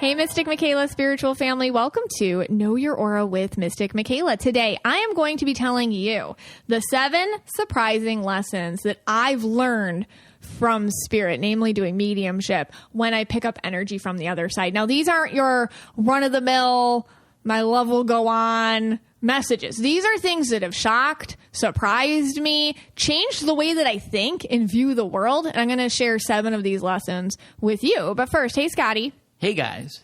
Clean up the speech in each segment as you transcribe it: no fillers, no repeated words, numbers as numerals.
Hey, Mystic Michaela spiritual family. Welcome to Know Your Aura with Mystic Michaela. Today, I am going to be telling you the 7 surprising lessons that I've learned from spirit, namely doing mediumship, when I pick up energy from the other side. Now, these aren't your run-of-the-mill, my love will go on messages. These are things that have shocked, surprised me, changed the way that I think and view the world. And I'm going to share 7 of these lessons with you. But first, hey, Scotty. Hey, guys.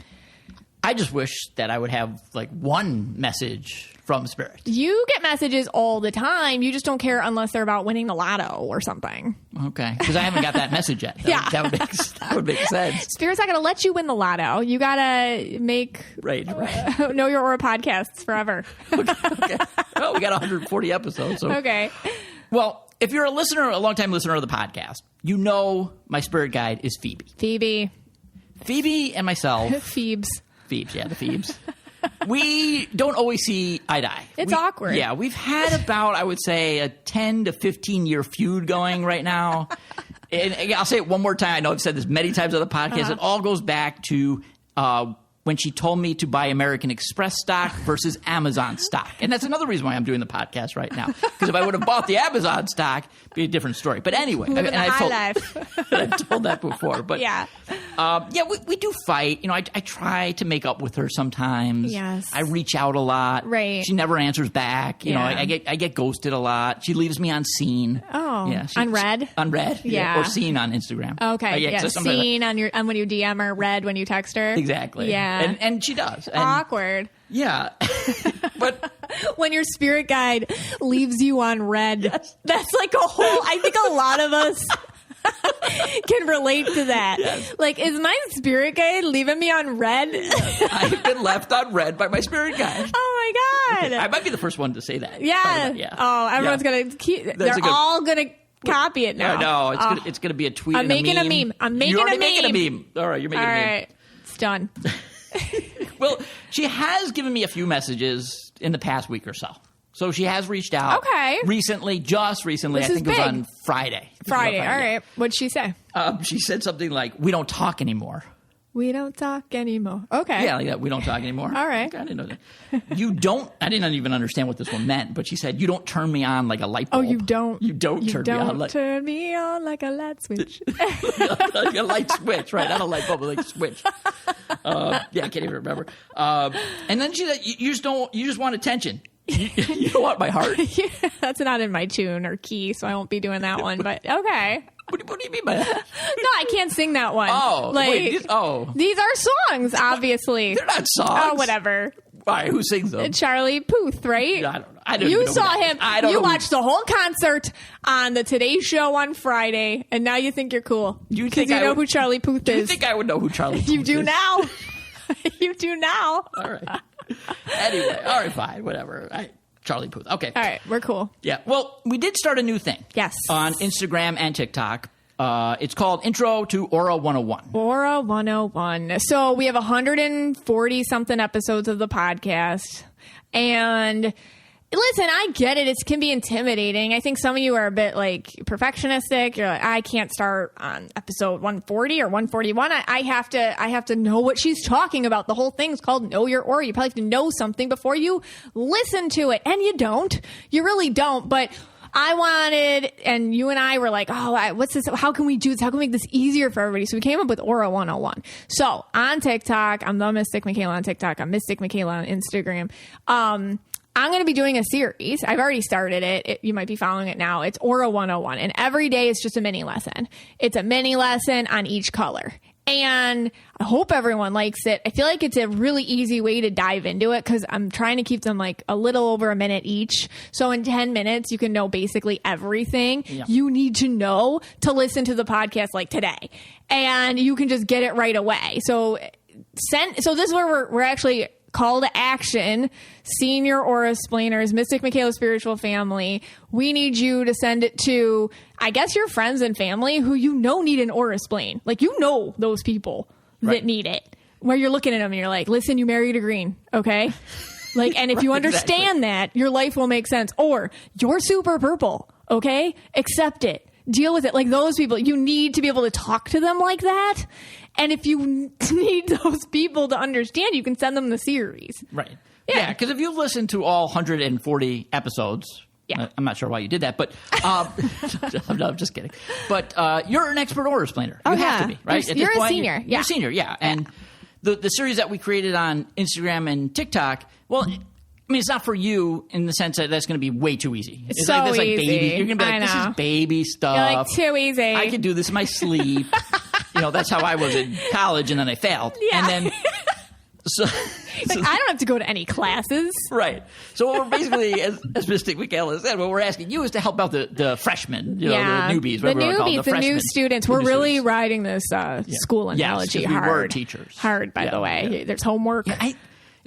I just wish that I would have like one message from spirit. You get messages all the time. You just don't care unless they're about winning the lotto or something. Okay. Because I haven't got that message yet. That would make sense. Spirit's not going to let you win the lotto. You got to make right. Know Your Aura podcasts forever. Okay. Well, we got 140 episodes. So. Okay. Well, if you're a longtime listener of the podcast, you know my spirit guide is Phoebe and myself. Phoebes, yeah, the Phoebes. We don't always see eye to eye. It's awkward. Yeah, we've had about, I would say, a 10 to 15-year feud going right now. And I'll say it one more time. I know I've said this many times on the podcast. It all goes back to when she told me to buy American Express stock versus Amazon stock. And that's another reason why I'm doing the podcast right now. Because if I would have bought the Amazon stock, it'd be a different story. But anyway. I've told that before. But yeah. We do fight. You know, I try to make up with her sometimes. Yes. I reach out a lot. Right. She never answers back. You know, I get ghosted a lot. She leaves me on seen. Oh. Yeah. Unread? Unread. Yeah. Or seen on Instagram. Okay. Seen on when you DM her, read when you text her. Exactly. Yeah. And she does. And, awkward. Yeah. But when your spirit guide leaves you on red, that's like I think a lot of us can relate to that. Yes. Like, is my spirit guide leaving me on red? I've been left on red by my spirit guide. Oh my God. I might be the first one to say that. Yeah. Oh, everyone's going to keep, they're all going to copy it now. No, it's going to be a tweet. I'm making a meme. You're making a meme. All right, you're making a meme. All right. It's done. Well, she has given me a few messages in the past week or so. So she has reached out. Okay. Just recently. I think it was on Friday. All right. What'd she say? She said something like, "We don't talk anymore." We don't talk anymore. Okay. Yeah, like that. We don't talk anymore. All right. Okay, I didn't know that. I didn't even understand what this one meant, but she said, "You don't turn me on like a light bulb." Oh, you don't. You don't turn me on like a light switch. Like a light switch, right? Not a light bulb, like a switch. I can't even remember. And then she said, "You just want attention. You don't want my heart." Yeah, that's not in my tune or key, so I won't be doing that one. But okay. What do you mean by that? No, I can't sing that one. Oh, these are songs, obviously. They're not songs. Oh, whatever. Why? Who sings them? Charlie Puth, right? I don't know. I don't you even know saw him. You watched the whole concert on the Today Show on Friday, and now you think you're cool. You know who Charlie Puth is. Do you think I would know who Charlie Puth is? You do now. You do now. All right. Anyway, all right, fine, whatever. Charlie Puth. Okay. All right, we're cool. Yeah. Well, we did start a new thing. Yes. On Instagram and TikTok. It's called Intro to Aura 101. Aura 101. So we have 140-something episodes of the podcast. And listen, I get it. It can be intimidating. I think some of you are a bit like perfectionistic. You're like, I can't start on episode 140 or 141. I have to know what she's talking about. The whole thing's called Know Your Aura. You probably have to know something before you listen to it. And you don't. You really don't. But I wanted, and you and I were like, what's this? How can we do this? How can we make this easier for everybody? So we came up with Aura 101. So on TikTok, I'm the Mystic Michaela on TikTok. I'm Mystic Michaela on Instagram. I'm going to be doing a series. I've already started it. You might be following it now. It's Aura 101. And every day it's just a mini lesson. It's a mini lesson on each color. And I hope everyone likes it. I feel like it's a really easy way to dive into it because I'm trying to keep them like a little over a minute each. So in 10 minutes, you can know basically everything you need to know to listen to the podcast like today. And you can just get it right away. So this is where we're actually call to action, senior aura explainers, Mystic Michaela spiritual family. We need you to send it to, I guess, your friends and family who need an aura explain. Like, those people that need it. Where you're looking at them and you're like, listen, you married a green, okay? Like, and if you understand that, your life will make sense. Or you're super purple, okay? Accept it. deal with it. Like those people, you need to be able to talk to them like that. And if you need those people to understand, you can send them the series. Right. Yeah, because if you listen to all 140 episodes, I'm not sure why you did that, but no, I'm just kidding. But you're an expert aura explainer. You have to be, right? You're a senior. You're a senior, yeah. And the series that we created on Instagram and TikTok, well, I mean, it's not for you in the sense that that's going to be way too easy. It's so like baby. You're going to be like, this is baby stuff. You're like, too easy. I can do this in my sleep. That's how I was in college, and then I failed. Yeah. And then... So I don't have to go to any classes. Right. So what we're basically, as Mystic Michaela said, what we're asking you is to help out the freshmen, the newbies, the newbies, the new students. We're really riding this school analogy hard. We were teachers. Hard, by the way. Yeah. There's homework. Yeah,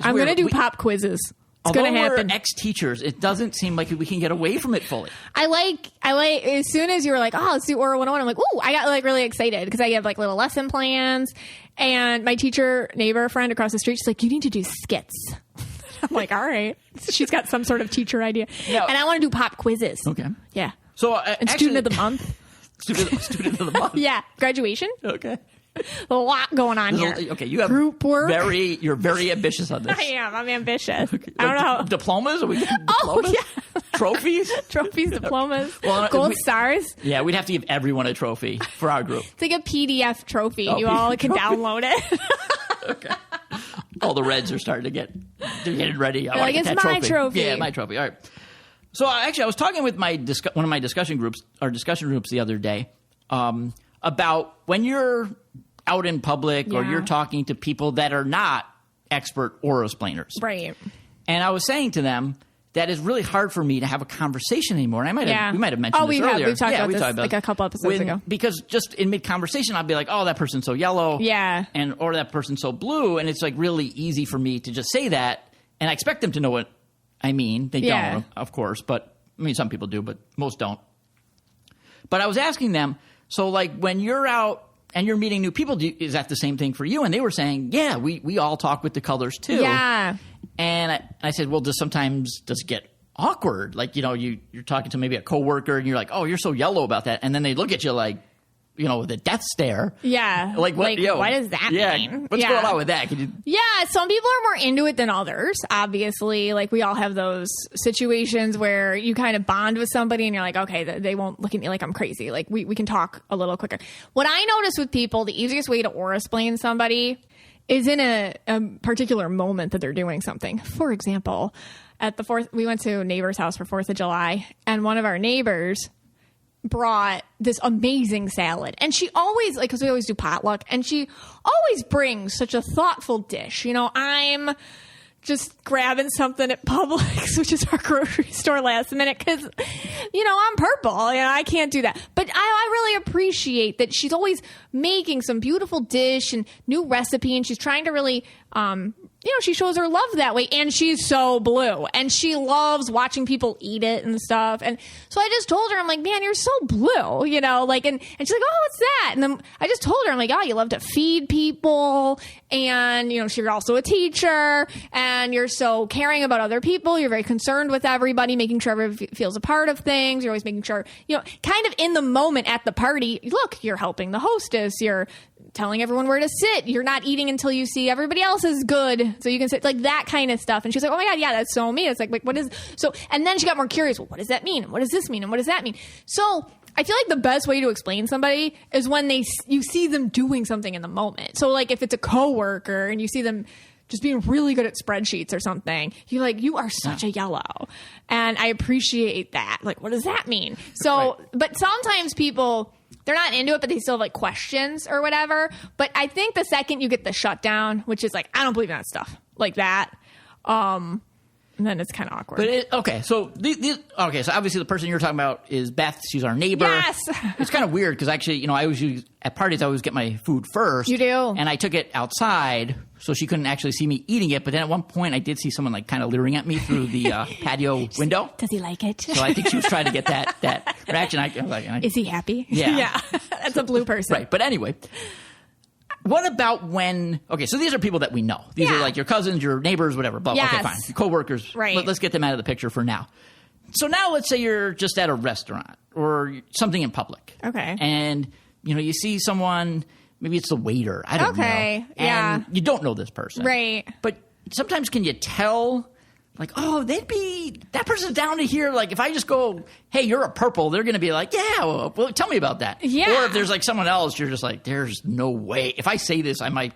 I'm going to do pop quizzes. It's going to happen. We're ex-teachers, it doesn't seem like we can get away from it fully. I like as soon as you were like, oh, let's do Aura 101, I'm like, ooh, I got like really excited because I have like little lesson plans. And my teacher, neighbor, friend across the street, she's like, you need to do skits. I'm like, all right. She's got some sort of teacher idea. No. And I want to do pop quizzes. Okay. Yeah. So and student of the month. Student of the month. Yeah. Graduation. Okay. A lot going on here. Okay, you have group work. You're very ambitious on this. I am. I'm ambitious. Okay. I don't know. Diplomas? Are we getting diplomas? Oh, yeah. Trophies? Trophies, diplomas, gold stars. Yeah, we'd have to give everyone a trophy for our group. It's like a PDF trophy. You all can download it. Okay. All the reds are starting to get ready. I want to get it's that my trophy. Yeah, my trophy. All right. So actually, I was talking with one of my discussion groups the other day about when you're out in public or you're talking to people that are not expert aura explainers. Right. And I was saying to them that it's really hard for me to have a conversation anymore. And we might have mentioned this earlier. We've talked about this like a couple episodes ago. Because just in mid-conversation, I'd be like, oh, that person's so yellow. Yeah. Or that person's so blue. And it's like really easy for me to just say that. And I expect them to know what I mean. They don't, of course. But I mean, some people do, but most don't. But I was asking them, so like when you're out and you're meeting new people, is that the same thing for you? And they were saying, yeah, we all talk with the colors too. Yeah. And I said, well, does it get awkward? Like, you're talking to maybe a coworker and you're like, oh, you're so yellow about that. And then they look at you like, with a death stare. Yeah. Like, what does that mean? What's going on with that? Yeah, some people are more into it than others, obviously. Like, we all have those situations where you kind of bond with somebody and you're like, okay, they won't look at me like I'm crazy. Like, we can talk a little quicker. What I notice with people, the easiest way to aura explain somebody is in a particular moment that they're doing something. For example, we went to a neighbor's house for 4th of July, and one of our neighbors brought this amazing salad. And she always, because we always do potluck, and she always brings such a thoughtful dish. I'm just grabbing something at Publix, which is our grocery store, last minute, because, I'm purple. I can't do that. But I really appreciate that she's always making some beautiful dish and new recipe, and she's trying to really, she shows her love that way. And she's so blue, and she loves watching people eat it and stuff. And so I just told her, I'm like, man, you're so blue, and she's like, oh, what's that? And then I just told her, I'm like, oh, you love to feed people, and, you're also a teacher, and you're so caring about other people. You're very concerned with everybody, making sure everybody feels a part of things. You're always making sure, kind of in the moment at the party, look, you're helping the hostess. You're telling everyone where to sit. You're not eating until you see everybody else is good, so you can sit, like that kind of stuff. And she's like, oh my God, yeah, that's so me. It's like, what is so? And then she got more curious. Well, what does that mean? And what does this mean? And what does that mean? So I feel like the best way to explain somebody is when you see them doing something in the moment. So like if it's a coworker and you see them just being really good at spreadsheets or something, you're like, you are such a yellow. And I appreciate that. Like, what does that mean? So, right. But sometimes people, they're not into it, but they still have like questions or whatever. But I think the second you get the shutdown, which is like, I don't believe in that stuff like that, and then it's kind of awkward. But so obviously the person you're talking about is Beth. She's our neighbor. Yes. It's kind of weird because actually, I always at parties I always get my food first. You do. And I took it outside, so she couldn't actually see me eating it. But then at one point, I did see someone like kind of leering at me through the patio window. Does he like it? So I think she was trying to get that reaction. I was like, is he happy? Yeah. Yeah. That's a blue person. Right. But anyway. What about when... Okay, so these are people that we know. These are like your cousins, your neighbors, whatever. But yes. Okay, fine. Your coworkers. Right. Let's get them out of the picture for now. So now let's say you're just at a restaurant or something in public. Okay. And, you see someone, maybe it's the waiter. I don't know. Okay, yeah. And you don't know this person. Right. But sometimes can you tell, like, oh, that person's down to hear, like, if I just go, hey, you're a purple, they're going to be like, yeah, well, tell me about that. Yeah. Or if there's, like, someone else, you're just like, there's no way. If I say this, I might,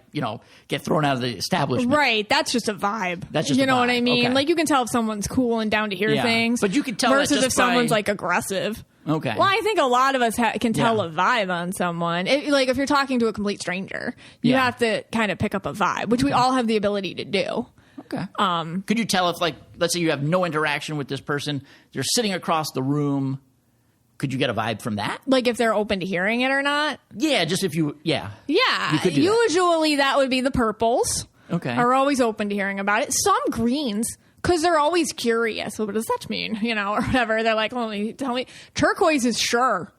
get thrown out of the establishment. Right. That's just a vibe. That's just you a know vibe. what I mean? Okay. Like, you can tell if someone's cool and down to hear things. But you can tell versus that just if someone's, by... like, aggressive. Okay. Well, I think a lot of us can tell Yeah. a vibe on someone. Like, if you're talking to a complete stranger, you have to kind of pick up a vibe, which we all have the ability to do. Okay. Could you tell if, like, let's say you have no interaction with this person, they're sitting across the room, could you get a vibe from that? Like, if they're open to hearing it or not? Yeah, just if you, Yeah. You could do Usually that would be the purples. Okay. Are always open to hearing about it. Some greens, because they're always curious. Well, what does that mean? Or whatever. They're like, well, tell me. Turquoise is sure.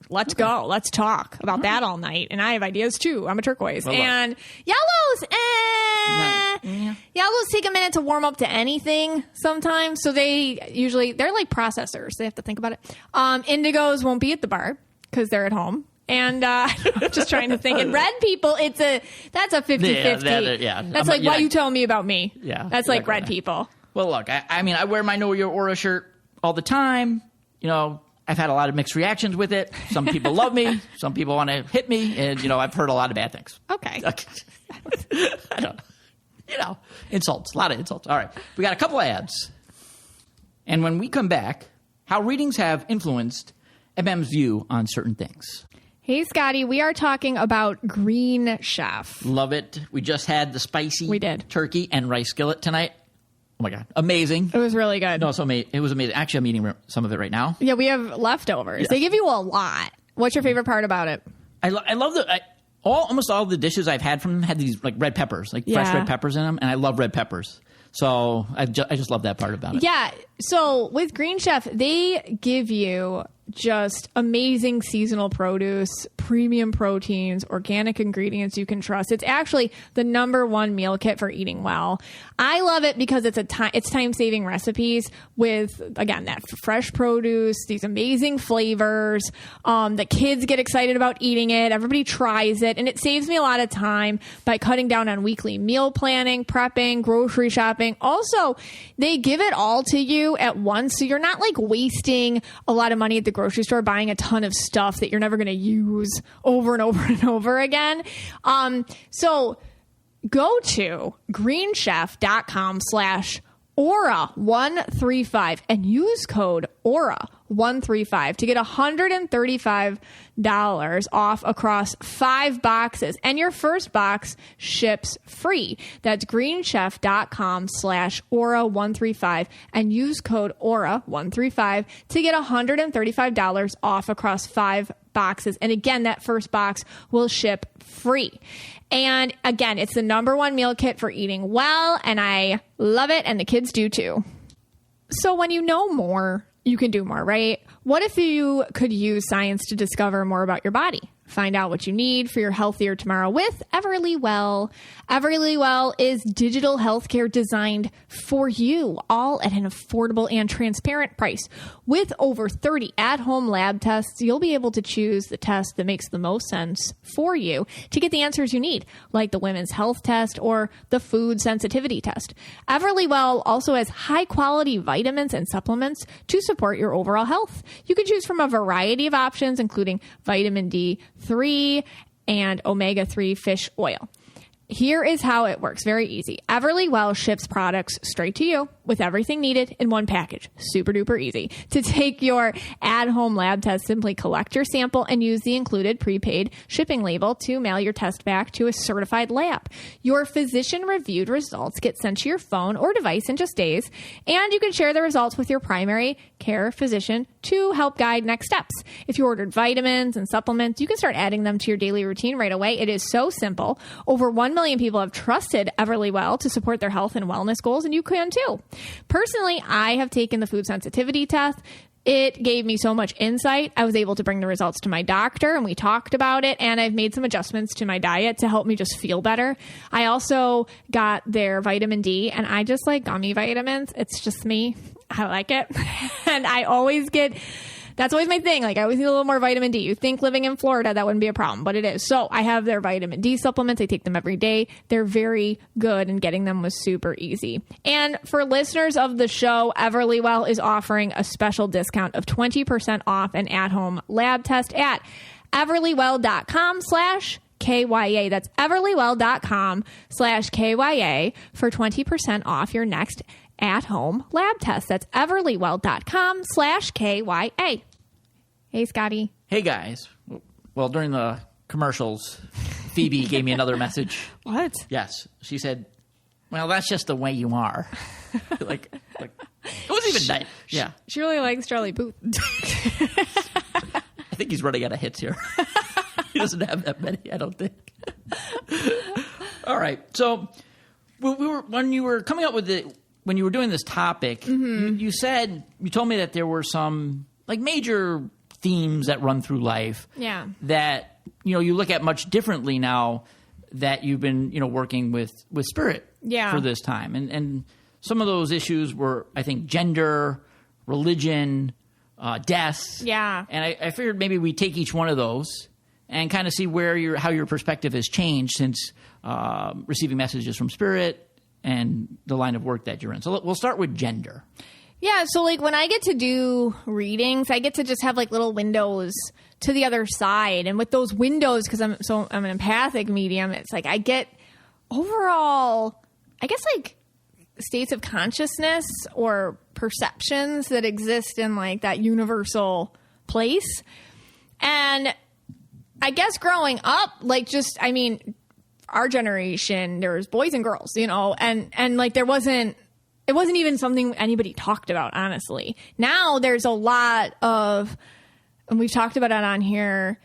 Let's go. Let's talk about that all night. And I have ideas too. I'm a turquoise. Well, and yellows, yellows take a minute to warm up to anything sometimes. So they're like processors. They have to think about it. Indigos won't be at the bar because they're at home. And I'm just trying to think. And red people, that's a 50-50. That's like, why you tell me about me? Yeah. That's like red people. Well, look, I mean, I wear my Know Your Aura shirt all the time. I've had a lot of mixed reactions with it. Some people love me. Some people want to hit me. And, I've heard a lot of bad things. Okay. I don't know. Insults. A lot of insults. All right. We got a couple ads. And when we come back, how readings have influenced MM's view on certain things. Hey, Scotty, we are talking about Green Chef. Love it. We just had the spicy turkey and rice skillet tonight. Oh, my God. Amazing. It was really good. No, it was amazing. Actually, I'm eating some of it right now. Yeah, we have leftovers. Yes. They give you a lot. What's your favorite part about it? I love almost all the dishes I've had from them had these, like, red peppers, like fresh red peppers in them, and I love red peppers. So I just love that part about it. Yeah. So with Green Chef, they give you just amazing seasonal produce, premium proteins, organic ingredients you can trust. It's actually the #1 meal kit for eating well. I love it because it's time-saving recipes with, again, that fresh produce, these amazing flavors. The kids get excited about eating it. Everybody tries it. And it saves me a lot of time by cutting down on weekly meal planning, prepping, grocery shopping. Also, they give it all to you at once. So you're not like wasting a lot of money at the grocery store buying a ton of stuff that you're never going to use over and over and over again. So go to greenchef.com/Aura135 and use code Aura135 to get $135 off across 5 boxes, and your first box ships free. That's greenchef.com/Aura135 and use code Aura135 to get $135 off across 5 boxes. And again, that first box will ship free. And again, it's the #1 meal kit for eating well, and I love it, and the kids do too. So when you know more, you can do more, right? What if you could use science to discover more about your body? Find out what you need for your healthier tomorrow with Everlywell. Everlywell is digital healthcare designed for you, all at an affordable and transparent price. With over 30 at-home lab tests, you'll be able to choose the test that makes the most sense for you to get the answers you need, like the women's health test or the food sensitivity test. Everlywell also has high-quality vitamins and supplements to support your overall health. You can choose from a variety of options, including vitamin D3 and omega-3 fish oil. Here is how it works. Very easy. Everlywell ships products straight to you with everything needed in one package. Super duper easy. To take your at-home lab test, simply collect your sample and use the included prepaid shipping label to mail your test back to a certified lab. Your physician-reviewed results get sent to your phone or device in just days, and you can share the results with your primary care physician to help guide next steps. If you ordered vitamins and supplements, you can start adding them to your daily routine right away. It is so simple. Over 1 million people have trusted Everlywell to support their health and wellness goals, and you can too. Personally, I have taken the food sensitivity test. It gave me so much insight. I was able to bring the results to my doctor, and we talked about it, and I've made some adjustments to my diet to help me just feel better. I also got their vitamin D, and I just like gummy vitamins. It's just me. I like it. And I always that's always my thing. Like, I always need a little more vitamin D. You think living in Florida, that wouldn't be a problem, but it is. So I have their vitamin D supplements. I take them every day. They're very good, and getting them was super easy. And for listeners of the show, Everlywell is offering a special discount of 20% off an at-home lab test at everlywell.com/KYA. That's everlywell.com/KYA for 20% off your next at-home lab test. That's everlywell.com/KYA. Hey, Scotty. Hey, guys. Well, during the commercials, Phoebe gave me another message. What? Yes. She said, well, that's just the way you are. like it wasn't even nice. Yeah. She really likes Charlie Puth. I think he's running out of hits here. He doesn't have that many, I don't think. All right. So when you were coming up with when you were doing this topic, you told me that there were some like major themes that run through life. Yeah. That, you look at much differently now that you've been, working with spirit for this time. And some of those issues were, I think, gender, religion, death. Yeah. And I figured maybe we take each one of those and kind of see how your perspective has changed since receiving messages from spirit and the line of work that you're in. So we'll start with gender. Yeah, so like when I get to do readings, I get to just have like little windows to the other side. And with those windows, because I'm an empathic medium, it's like I get overall, I guess, like states of consciousness or perceptions that exist in like that universal place. And I guess growing up, like our generation, there was boys and girls, and like it wasn't even something anybody talked about, honestly. Now there's a lot of, and we've talked about it on here,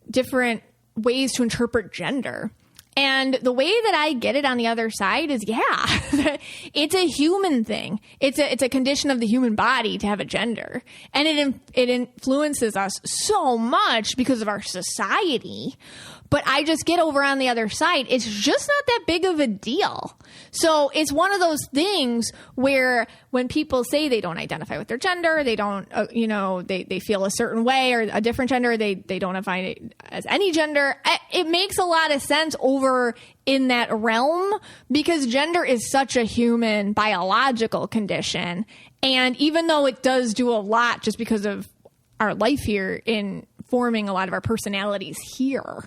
different ways to interpret gender. And the way that I get it on the other side is, it's a human thing. It's a condition of the human body to have a gender. And it influences us so much because of our society. But I just get over on the other side. It's just not that big of a deal. So it's one of those things where when people say they don't identify with their gender, they don't, they feel a certain way, or a different gender, they don't define it as any gender. It makes a lot of sense over in that realm because gender is such a human biological condition. And even though it does do a lot just because of our life here in forming a lot of our personalities here,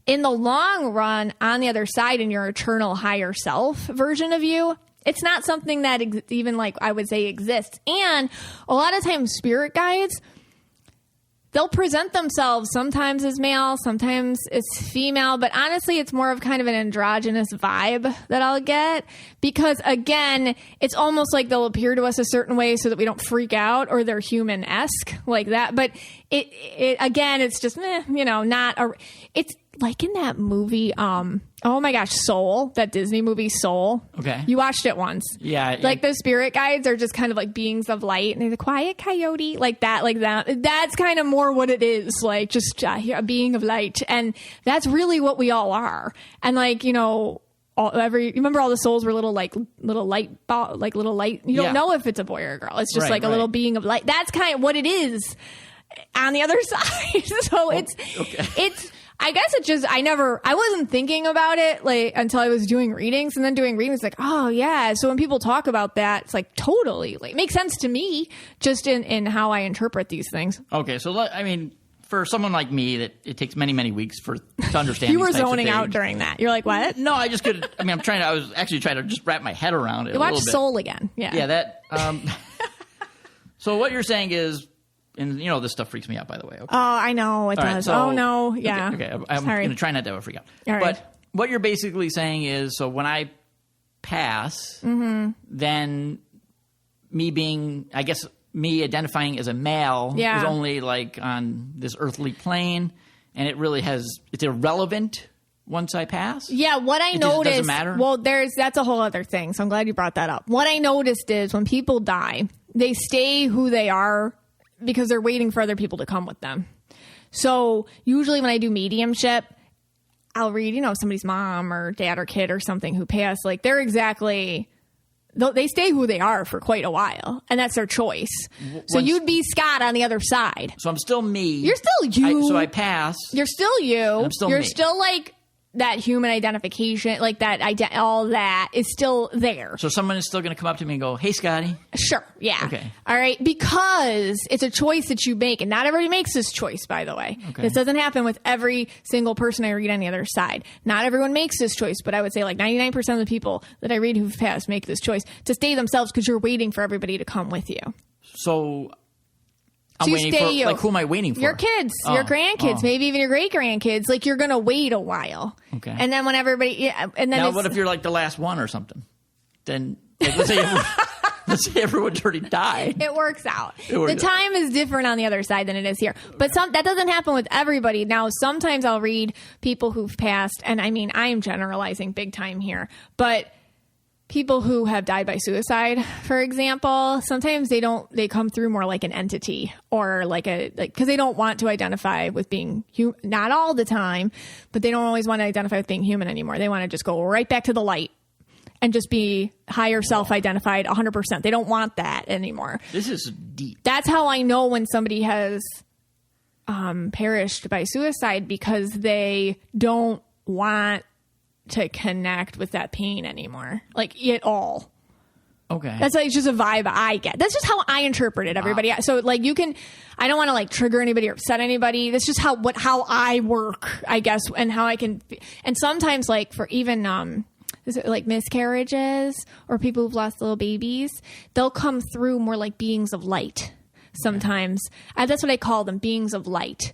in the long run, on the other side, in your eternal higher self version of you, it's not something that even like I would say exists. And a lot of times spirit guides, they'll present themselves sometimes as male, sometimes it's female, but honestly, it's more of kind of an androgynous vibe that I'll get because, again, it's almost like they'll appear to us a certain way so that we don't freak out, or they're human-esque like that. But it again, it's just, it's like in that movie, oh my gosh, Soul, that Disney movie Soul. Okay. You watched it once. Yeah. Like the spirit guides are just kind of like beings of light, and they're the quiet coyote, like that. That's kind of more what it is, like just a being of light. And that's really what we all are. And like, remember all the souls were little light, little light. You don't know if it's a boy or a girl. It's just a little being of light. That's kind of what it is on the other side. So it's, I guess it just, I wasn't thinking about it like until I was doing readings, and then doing readings like, oh yeah. So when people talk about that, it's like totally like makes sense to me just in how I interpret these things. Okay. So, for someone like me that it takes many, many weeks to understand. You were zoning out during that. You're like, what? No, I just couldn't. I was actually trying to just wrap my head around it. You watch Soul again. Yeah. Yeah. That, so what you're saying is, and this stuff freaks me out, by the way. Okay. Oh, I know it does. Right, so, oh no, yeah. Okay. I'm going to try not to have a freak out. All right. But what you're basically saying is, so when I pass, then me identifying as a male is only like on this earthly plane, and it's irrelevant once I pass. Yeah. What I noticed, doesn't matter. Well, that's a whole other thing. So I'm glad you brought that up. What I noticed is when people die, they stay who they are because they're waiting for other people to come with them. So usually when I do mediumship, I'll read, somebody's mom or dad or kid or something who passed, like they're exactly they stay who they are for quite a while, and that's their choice. So you'd be Scott on the other side. So I'm still me. You're still you. So I pass. You're still you. I'm still You're me. still like that human identification, like that, all that is still there. So someone is still going to come up to me and go, "Hey, Scotty." Sure. Yeah. Okay. All right. Because it's a choice that you make, and not everybody makes this choice, by the way. Okay. This doesn't happen with every single person I read on the other side. Not everyone makes this choice, but I would say like 99% of the people that I read who've passed make this choice to stay themselves because you're waiting for everybody to come with you. So I'm you waiting stay for, you. like, who am I waiting for? Your kids, your grandkids, maybe even your great grandkids. Like, you're going to wait a while. Okay. And then when everybody, and then Now, what if you're like the last one or something? Then, like, let's say everyone's already died. it works out. works The time is different on the other side than it is here. But that doesn't happen with everybody. Now, sometimes I'll read people who've passed, and I mean, I am generalizing big time here, but people who have died by suicide, for example, sometimes they come through more like an entity or because they don't want to identify with being human, not all the time, but they don't always want to identify with being human anymore. They want to just go right back to the light and just be higher self-identified 100%. They don't want that anymore. This is deep. That's how I know when somebody has perished by suicide, because they don't want to connect with that pain anymore, like at all. Okay. That's like just a vibe I get. That's just how I interpret it, everybody. Wow. So like I don't want to like trigger anybody or upset anybody. That's just how I work, I guess, and how I can. And sometimes like for even is it like miscarriages or people who've lost little babies, they'll come through more like beings of light sometimes. That's what I call them, beings of light.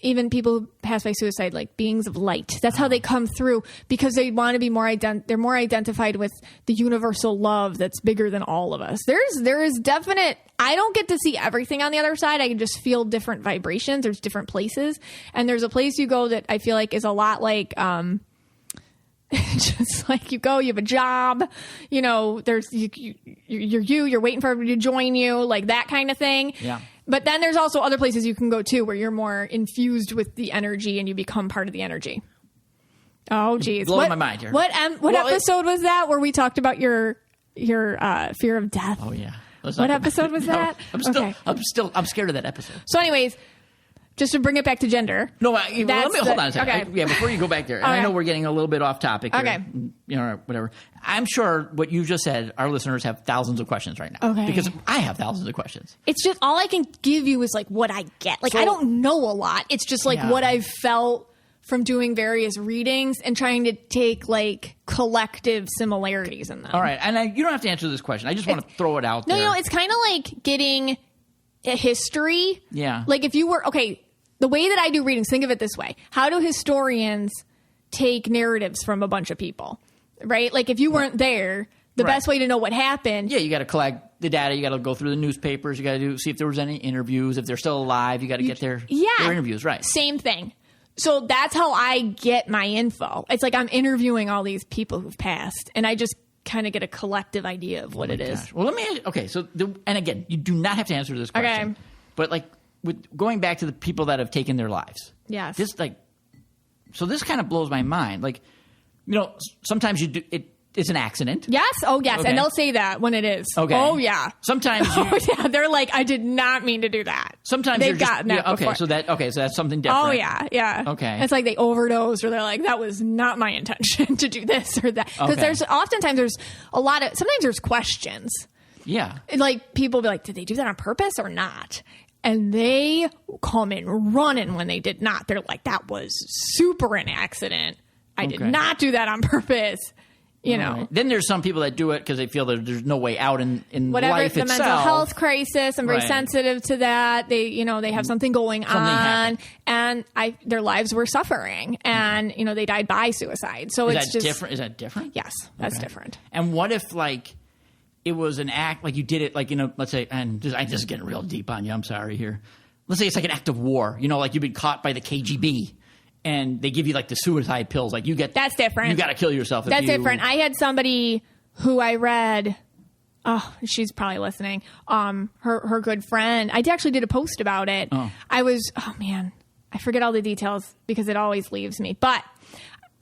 Even people who pass by suicide, like beings of light. That's how they come through, because they want to be they're more identified with the universal love that's bigger than all of us. There is definite, I don't get to see everything on the other side. I can just feel different vibrations. There's different places. And there's a place you go that I feel like is a lot like, just like you go, you have a job, you know, there's, you're waiting for everybody to join you, like that kind of thing. Yeah. But then there's also other places you can go to where you're more infused with the energy and you become part of the energy. Oh, geez. Blowing my mind here. What episode was that where we talked about your fear of death? Oh, yeah. What episode was that? I'm scared of that episode. So anyways, just to bring it back to gender. No, let me hold on a second. Okay. Before you go back there, and I know we're getting a little bit off topic here, okay. You know, whatever. I'm sure what you just said, our listeners have thousands of questions right now. Okay. Because I have thousands of questions. It's just, all I can give you is like what I get. Like, I don't know a lot. It's just like what I've felt from doing various readings and trying to take like collective similarities in them. All right. And you don't have to answer this question. I just want to throw it out there. No, it's kind of like getting a history. Yeah. Like if you were, the way that I do readings, think of it this way. How do historians take narratives from a bunch of people, right? Like if you weren't there, the best way to know what happened. Yeah, you got to collect the data. You got to go through the newspapers. You got to see if there was any interviews. If they're still alive, you got to get their interviews, right? Same thing. So that's how I get my info. It's like I'm interviewing all these people who've passed, and I just kind of get a collective idea of what it is. Well, let me. Okay, so and again, you do not have to answer this question. Okay. But like with going back to the people that have taken their lives. Yes. This kind of blows my mind. Like, you know, sometimes you do it. It's an accident. Yes. Oh, yes. Okay. And they'll say that when it is. Okay. Oh, yeah. Sometimes. They're like, I did not mean to do that. Sometimes they've gotten that before. So that's something different. Oh, yeah. Yeah. Okay. It's like they overdosed, or they're like, that was not my intention to do this or that. Because sometimes there's questions. Yeah. Like people be like, did they do that on purpose or not? And they come in running when they did not. They're like, that was super an accident. I did not do that on purpose. You know. Right. Then there's some people that do it because they feel that there's no way out in whatever, life the itself. mental health crisis. I'm very sensitive to that. They have something going on, and their lives were suffering, and they died by suicide. So it's just different. Is that different? Yes, that's different. And what if it was an act, like you did it, let's say, and I'm just getting real deep on you. I'm sorry here. Let's say it's like an act of war. Like you've been caught by the KGB. And they give you the suicide pills. That's different. You got to kill yourself. That's different. I had somebody who I read. Oh, she's probably listening. Her good friend. I actually did a post about it. Oh. I forget all the details because it always leaves me. But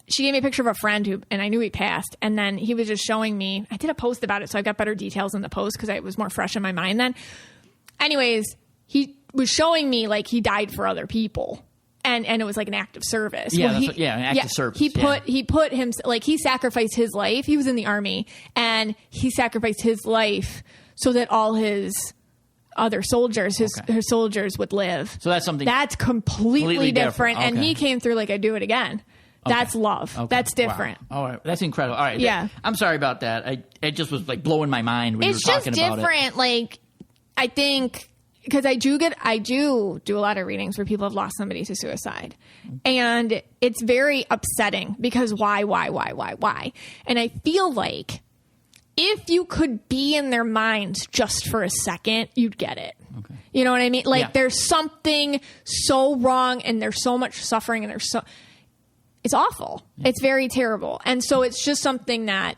she gave me a picture of a friend and I knew he passed. And then he was just showing me, I did a post about it, so I got better details in the post because it was more fresh in my mind then. Anyways, he was showing me like he died for other people. And it was like an act of service. Yeah, an act of service. He put him, like he sacrificed his life. He was in the army and he sacrificed his life so that all his other soldiers, his soldiers would live. So that's something that's completely different. Okay. And he came through like, I do it again. That's love. Okay. That's different. Wow. All right. That's incredible. All right. Yeah. I'm sorry about that. It just was like blowing my mind when you were talking about it. It's just different. Like, I think, because I do a lot of readings where people have lost somebody to suicide. And it's very upsetting because why? And I feel like if you could be in their minds just for a second, you'd get it. Okay. You know what I mean? Like there's something so wrong and there's so much suffering and it's awful. Yeah. It's very terrible. And so it's just something that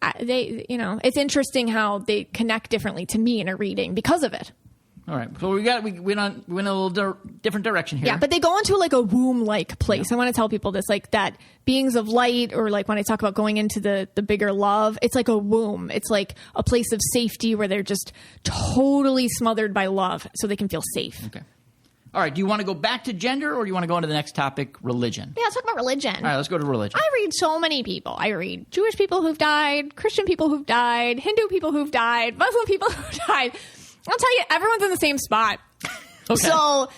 it's interesting how they connect differently to me in a reading because of it. All right. So we went a little different direction here. Yeah, but they go into like a womb-like place. Yeah. I want to tell people this, like that beings of light, or like when I talk about going into the bigger love, it's like a womb. It's like a place of safety where they're just totally smothered by love so they can feel safe. Okay. All right. Do you want to go back to gender or do you want to go on to the next topic, religion? Yeah, let's talk about religion. All right, let's go to religion. I read so many people. I read Jewish people who've died, Christian people who've died, Hindu people who've died, Muslim people who've died. I'll tell you, everyone's in the same spot. Okay. So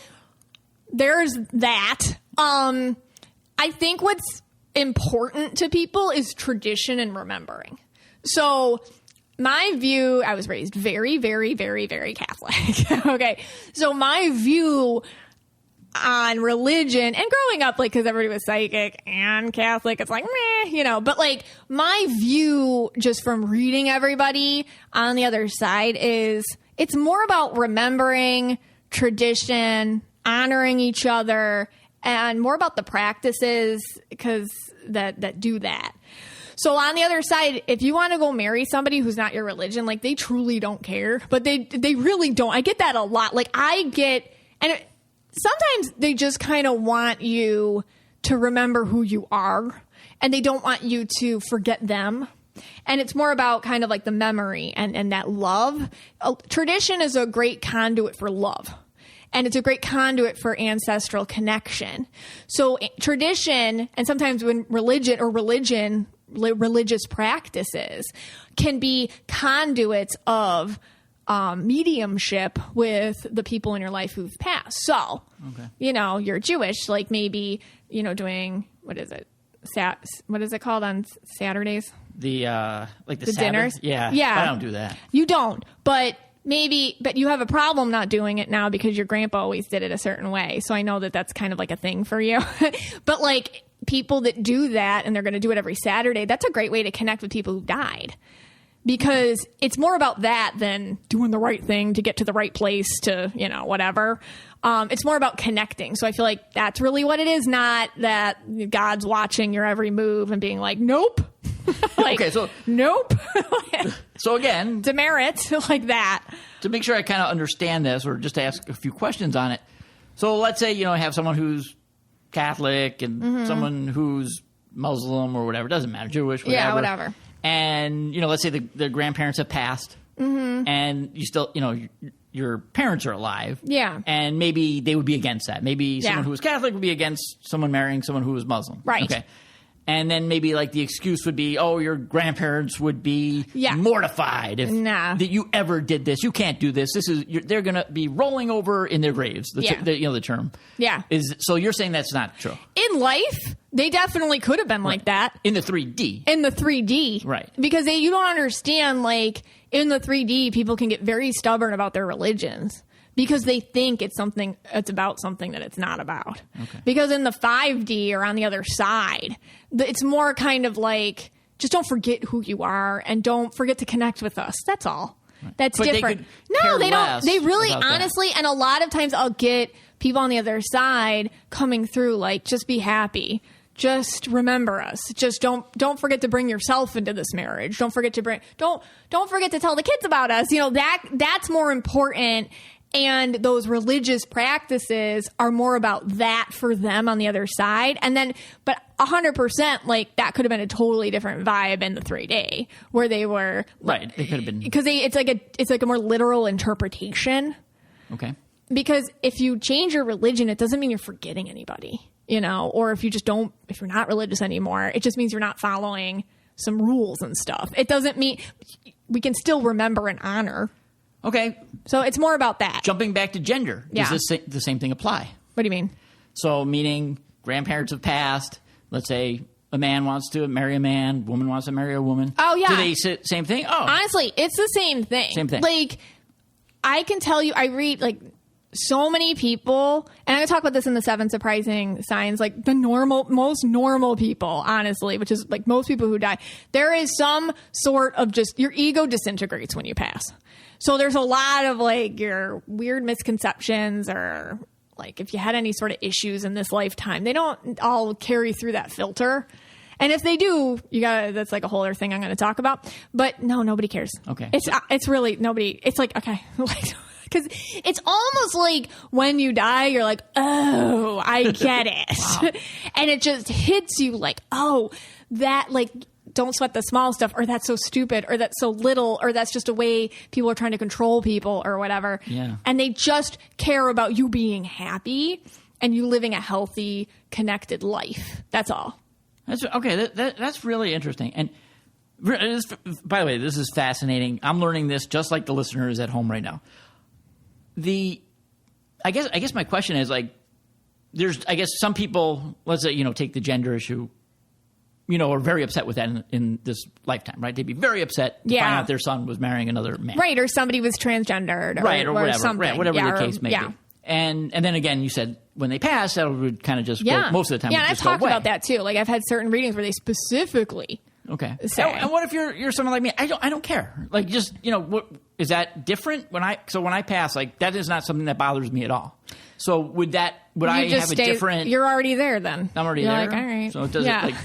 there's that. I think what's important to people is tradition and remembering. So my view, I was raised very, very, very, very Catholic. Okay. So my view on religion and growing up, like, because everybody was psychic and Catholic, it's like, meh, but like my view just from reading everybody on the other side is it's more about remembering tradition, honoring each other, and more about the practices because that do that. So on the other side, if you want to go marry somebody who's not your religion, like they truly don't care, but they really don't. I get that a lot. Like and sometimes they just kind of want you to remember who you are and they don't want you to forget them. And it's more about kind of like the memory and that love. Tradition is a great conduit for love. And it's a great conduit for ancestral connection. So tradition, and sometimes when religious practices can be conduits of mediumship with the people in your life who've passed. So, you're Jewish, like maybe, doing, what is it? What is it called on Saturdays? The dinners? Yeah. I don't do that. You don't, but you have a problem not doing it now because your grandpa always did it a certain way. So I know that that's kind of like a thing for you. But like people that do that and they're going to do it every Saturday, that's a great way to connect with people who died. Because it's more about that than doing the right thing to get to the right place to, whatever. It's more about connecting. So I feel like that's really what it is. Not that God's watching your every move and being like, nope. Nope. So again, demerit like that. To make sure I kind of understand this, or just to ask a few questions on it. So let's say, have someone who's Catholic and someone who's Muslim or whatever. It doesn't matter. Jewish, whatever. Yeah, whatever. And, let's say the grandparents have passed and you still, your parents are alive. Yeah. And maybe they would be against that. Maybe someone who was Catholic would be against someone marrying someone who was Muslim. Right. Okay. And then maybe like the excuse would be, your grandparents would be mortified if that you ever did this. You can't do this. They're going to be rolling over in their graves. The term. Yeah. So you're saying that's not true. In life, they definitely could have been like that. In the 3D. In the 3D. Right. Because you don't understand, like, in the 3D, people can get very stubborn about their religions. Because they think it's about something that it's not about. Okay. Because in the 5D or on the other side, it's more kind of like, just don't forget who you are and don't forget to connect with us. That's all. Right. That's different. No, they don't. They really, honestly, and a lot of times I'll get people on the other side coming through like, just be happy. Just remember us. Just don't forget to bring yourself into this marriage. Don't forget to forget to tell the kids about us. That's more important. And those religious practices are more about that for them on the other side. And then, but 100%, like, that could have been a totally different vibe in the 3-day where they were. Right. They could have been. Because it's like a more literal interpretation. Okay. Because if you change your religion, it doesn't mean you're forgetting anybody, you know, or if you're not religious anymore, it just means you're not following some rules and stuff. It doesn't mean we can still remember and honor. Okay. So it's more about that. Jumping back to gender, does the same thing apply? What do you mean? So meaning grandparents have passed. Let's say a man wants to marry a man, woman wants to marry a woman. Oh, yeah. Do they say same thing? Oh. Honestly, it's the same thing. Same thing. Like, I can tell you, I read, like, so many people, and I'm going to talk about this in the 7 surprising signs, like the most normal people, honestly, which is like most people who die. There is some sort of just, your ego disintegrates when you pass. So there's a lot of like your weird misconceptions, or like if you had any sort of issues in this lifetime, they don't all carry through that filter. And if they do, that's like a whole other thing I'm going to talk about. But no, nobody cares. Okay. It's really nobody. It's like, okay. Because it's almost like when you die, you're like, oh, I get it. Wow. And it just hits you like, oh, that, like, don't sweat the small stuff, or that's so stupid, or that's so little, or that's just a way people are trying to control people or whatever. Yeah. And they just care about you being happy and you living a healthy, connected life. That's all. That's really interesting. And by the way, this is fascinating. I'm learning this just like the listeners at home right now. I guess my question is, like, there's, I guess, some people, let's say, take the gender issue, are very upset with that in this lifetime, right? They'd be very upset to find out their son was marrying another man. Right, or somebody was transgendered. Or whatever. Something. Right, whatever the case may be. And then again, you said when they pass, that would kind of just go, most of the time. Yeah, and I've talked about that too. Like, I've had certain readings where they specifically say. And what if you're someone like me? I don't care. Like, just, what is that different when I pass? Like, that is not something that bothers me at all. So would I have a different? You're already there then. I'm already you're there. Like, all right. So it doesn't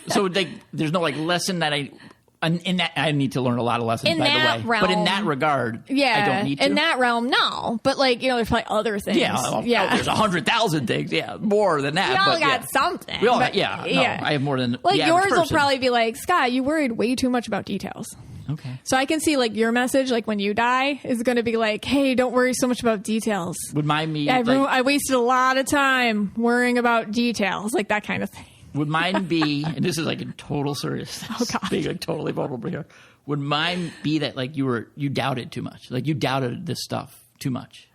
So there's no like lesson that in that I need to learn a lot of lessons, by the way. Realm, but in that regard, I don't need to. In that realm, no. But like, there's probably other things. There's 100,000 things. Yeah, more than that. We all got something. We all got, I have more than like the yours person. will probably be like, Scott, you worried way too much about details. Okay. So I can see like your message, like when you die, is going to be like, hey, don't worry so much about details. Would mine be? I wasted a lot of time worrying about details, like that kind of thing. Would mine be? And this is like a total serious. Oh God. Being like totally vulnerable here. Would mine be that like you doubted too much? Like you doubted this stuff too much?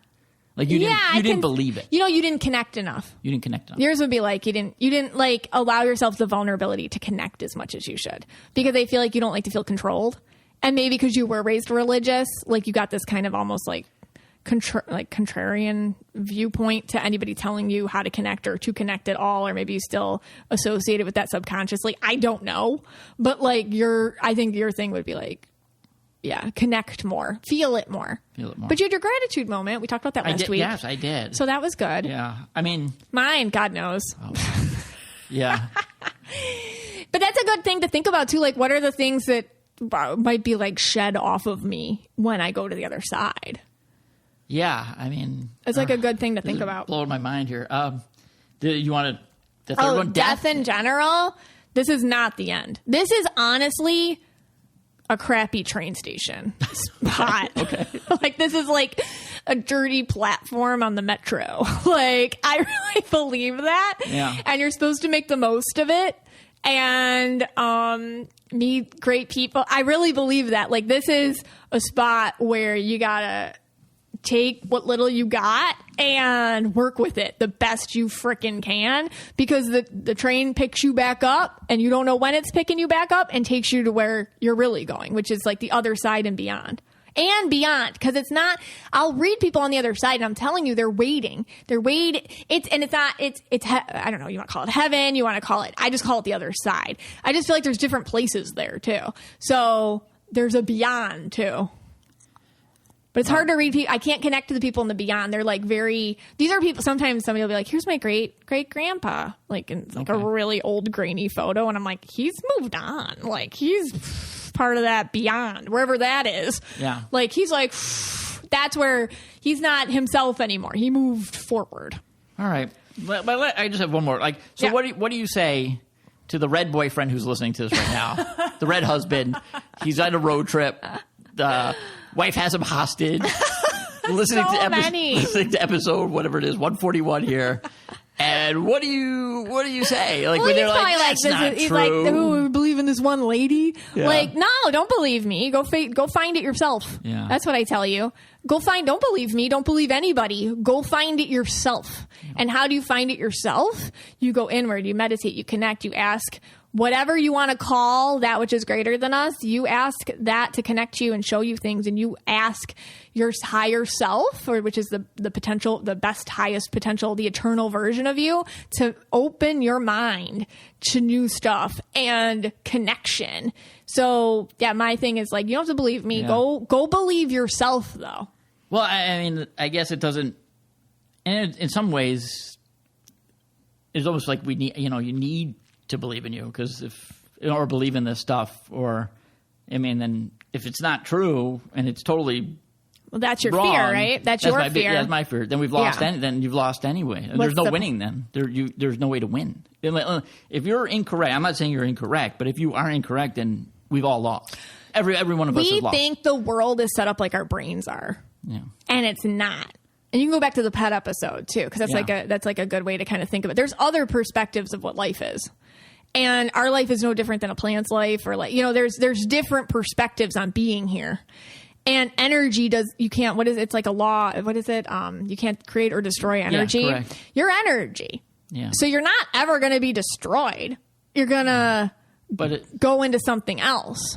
Like you didn't believe it. You didn't connect enough. You didn't connect enough. Yours would be like you didn't like allow yourself the vulnerability to connect as much as you should, because they feel like you don't like to feel controlled. And maybe because you were raised religious, like you got this kind of almost like contrarian viewpoint to anybody telling you how to connect or to connect at all, or maybe you still associate it with that subconsciously. I don't know, but like I think your thing would be like, connect more, feel it more. But you had your gratitude moment. We talked about that last week. Yes, I did. So that was good. Yeah, I mean, mine, God knows. Oh. Yeah, but that's a good thing to think about too. Like, what are the things that might be like shed off of me when I go to the other side? Yeah, I mean, it's like a good thing to think about. Blowing my mind here. Do you want the third one? Death in general. This is not the end. This is honestly a crappy train station spot. Okay. Like, this is like a dirty platform on the metro. Like, I really believe that. Yeah. And you're supposed to make the most of it and meet great people. I really believe that. Like, this is a spot where you gotta take what little you got and work with it the best you frickin' can, because the train picks you back up and you don't know when it's picking you back up and takes you to where you're really going, which is like the other side and beyond. And beyond, because it's not, I'll read people on the other side and I'm telling you, they're waiting. I don't know, you want to call it heaven, you want to call it, I just call it the other side. I just feel like there's different places there too. So there's a beyond too. But it's hard to read people. I can't connect to the people in the beyond. They're like these are people, sometimes somebody will be like, here's my great grandpa, like in like a really old grainy photo. And I'm like, he's moved on. Like, he's part of that beyond, wherever that is. Yeah. Like, he's like that's where he's not himself anymore. He moved forward. All right. But I just have one more. Like, so Yeah. what do you say to the red boyfriend who's listening to this right now? The red husband. He's on a road trip. The wife has him hostage. Listening to episode whatever it is, 141 here. And what do you say? Like, Well, when they're he's like, probably that's not he's true. like, "Ooh, we believe in this one lady." Yeah. Like, no, don't believe me. Go find it yourself. Yeah. That's what I tell you. Don't believe me. Don't believe anybody. Go find it yourself. Yeah. And how do you find it yourself? You go inward. You meditate. You connect. You ask whatever you want to call that which is greater than us. You ask that to connect you and show you things, and you ask your higher self, or which is the potential, the best, highest potential, the eternal version of you, to open your mind to new stuff and connection. So yeah, my thing is like, you don't have to believe me. Yeah. Go believe yourself, though. Well, I mean, I guess it doesn't. And in some ways, it's almost like we need. You need to believe in you, because or believe in this stuff, or I mean, then if it's not true and it's totally that's your wrong, fear, right? That's your fear. That's my fear. Then we've lost. Yeah. Then you've lost anyway. What's There's no the winning. Then there's no way to win. If you're incorrect, I'm not saying you're incorrect, but if you are incorrect, then we've all lost. Every one of us has lost. We think the world is set up like our brains are, yeah, and it's not. And you can go back to the pet episode too, because that's like a good way to kind of think of it. There's other perspectives of what life is. And our life is no different than a plant's life, or there's different perspectives on being here. And energy it's like a law. What is it? You can't create or destroy energy. Yeah, correct. You're energy. Yeah. So you're not ever going to be destroyed. You're going to go into something else.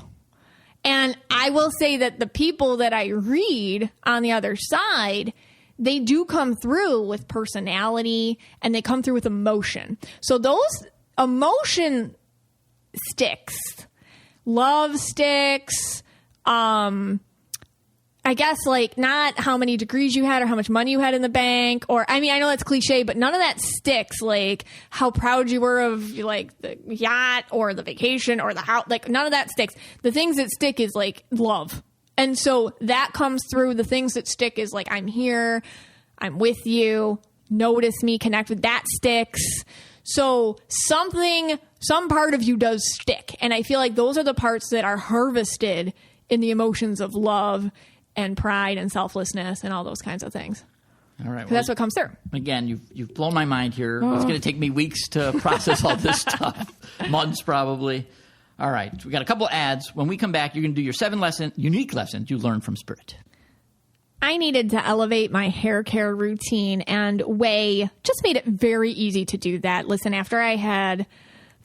And I will say that the people that I read on the other side, they do come through with personality, and they come through with emotion. So those emotion sticks, love sticks, I guess, like, not how many degrees you had or how much money you had in the bank, or, I mean, I know that's cliche, but none of that sticks, like how proud you were of, like, the yacht or the vacation or the house. Like, none of that sticks. The things that stick is like love. And so that comes through. The things that stick is like, I'm here, I'm with you, notice me, connect with, that sticks. So some part of you does stick. And I feel like those are the parts that are harvested in the emotions of love and pride and selflessness and all those kinds of things. All right. Well, that's what comes through. Again, you've blown my mind here. It's going to take me weeks to process all this stuff. Months, probably. All right. We got a couple ads. When we come back, you're going to do your 7 unique lessons you learned from Spirit. I needed to elevate my hair care routine, and Way just made it very easy to do that. Listen, after I had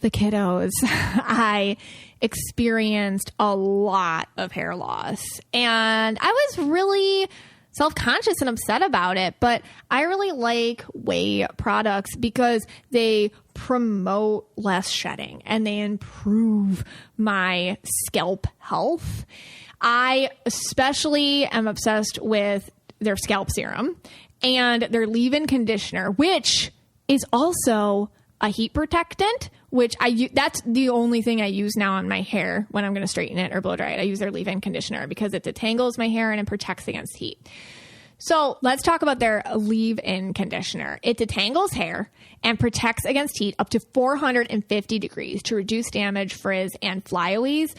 the kiddos, I experienced a lot of hair loss, and I was really self-conscious and upset about it. But I really like Way products because they promote less shedding and they improve my scalp health. I especially am obsessed with their scalp serum and their leave-in conditioner, which is also a heat protectant, which that's the only thing I use now on my hair when I'm going to straighten it or blow dry it. I use their leave-in conditioner because it detangles my hair and it protects against heat. So let's talk about their leave-in conditioner. It detangles hair and protects against heat up to 450 degrees to reduce damage, frizz, and flyaways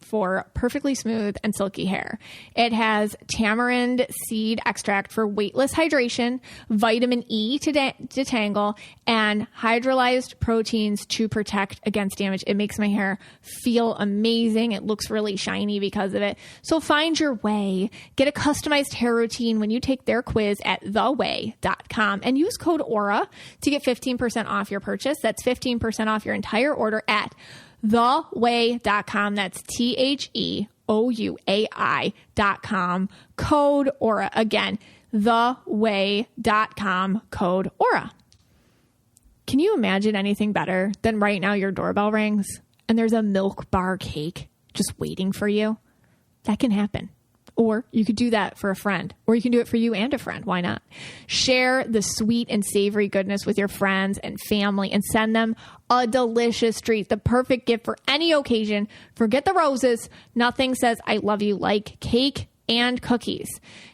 for perfectly smooth and silky hair. It has tamarind seed extract for weightless hydration, vitamin E to detangle, and hydrolyzed proteins to protect against damage. It makes my hair feel amazing. It looks really shiny because of it. So find your way. Get a customized hair routine when you take their quiz at theway.com and use code AURA to get 15% off your purchase. That's 15% off your entire order at theway.com. That's THEOUAI.com. Code AURA. Again, theway.com. Code AURA. Can you imagine anything better than right now your doorbell rings and there's a milk bar cake just waiting for you? That can happen. Or you could do that for a friend, or you can do it for you and a friend. Why not? Share the sweet and savory goodness with your friends and family and send them a delicious treat, the perfect gift for any occasion. Forget the roses. Nothing says I love you like cake and cookies.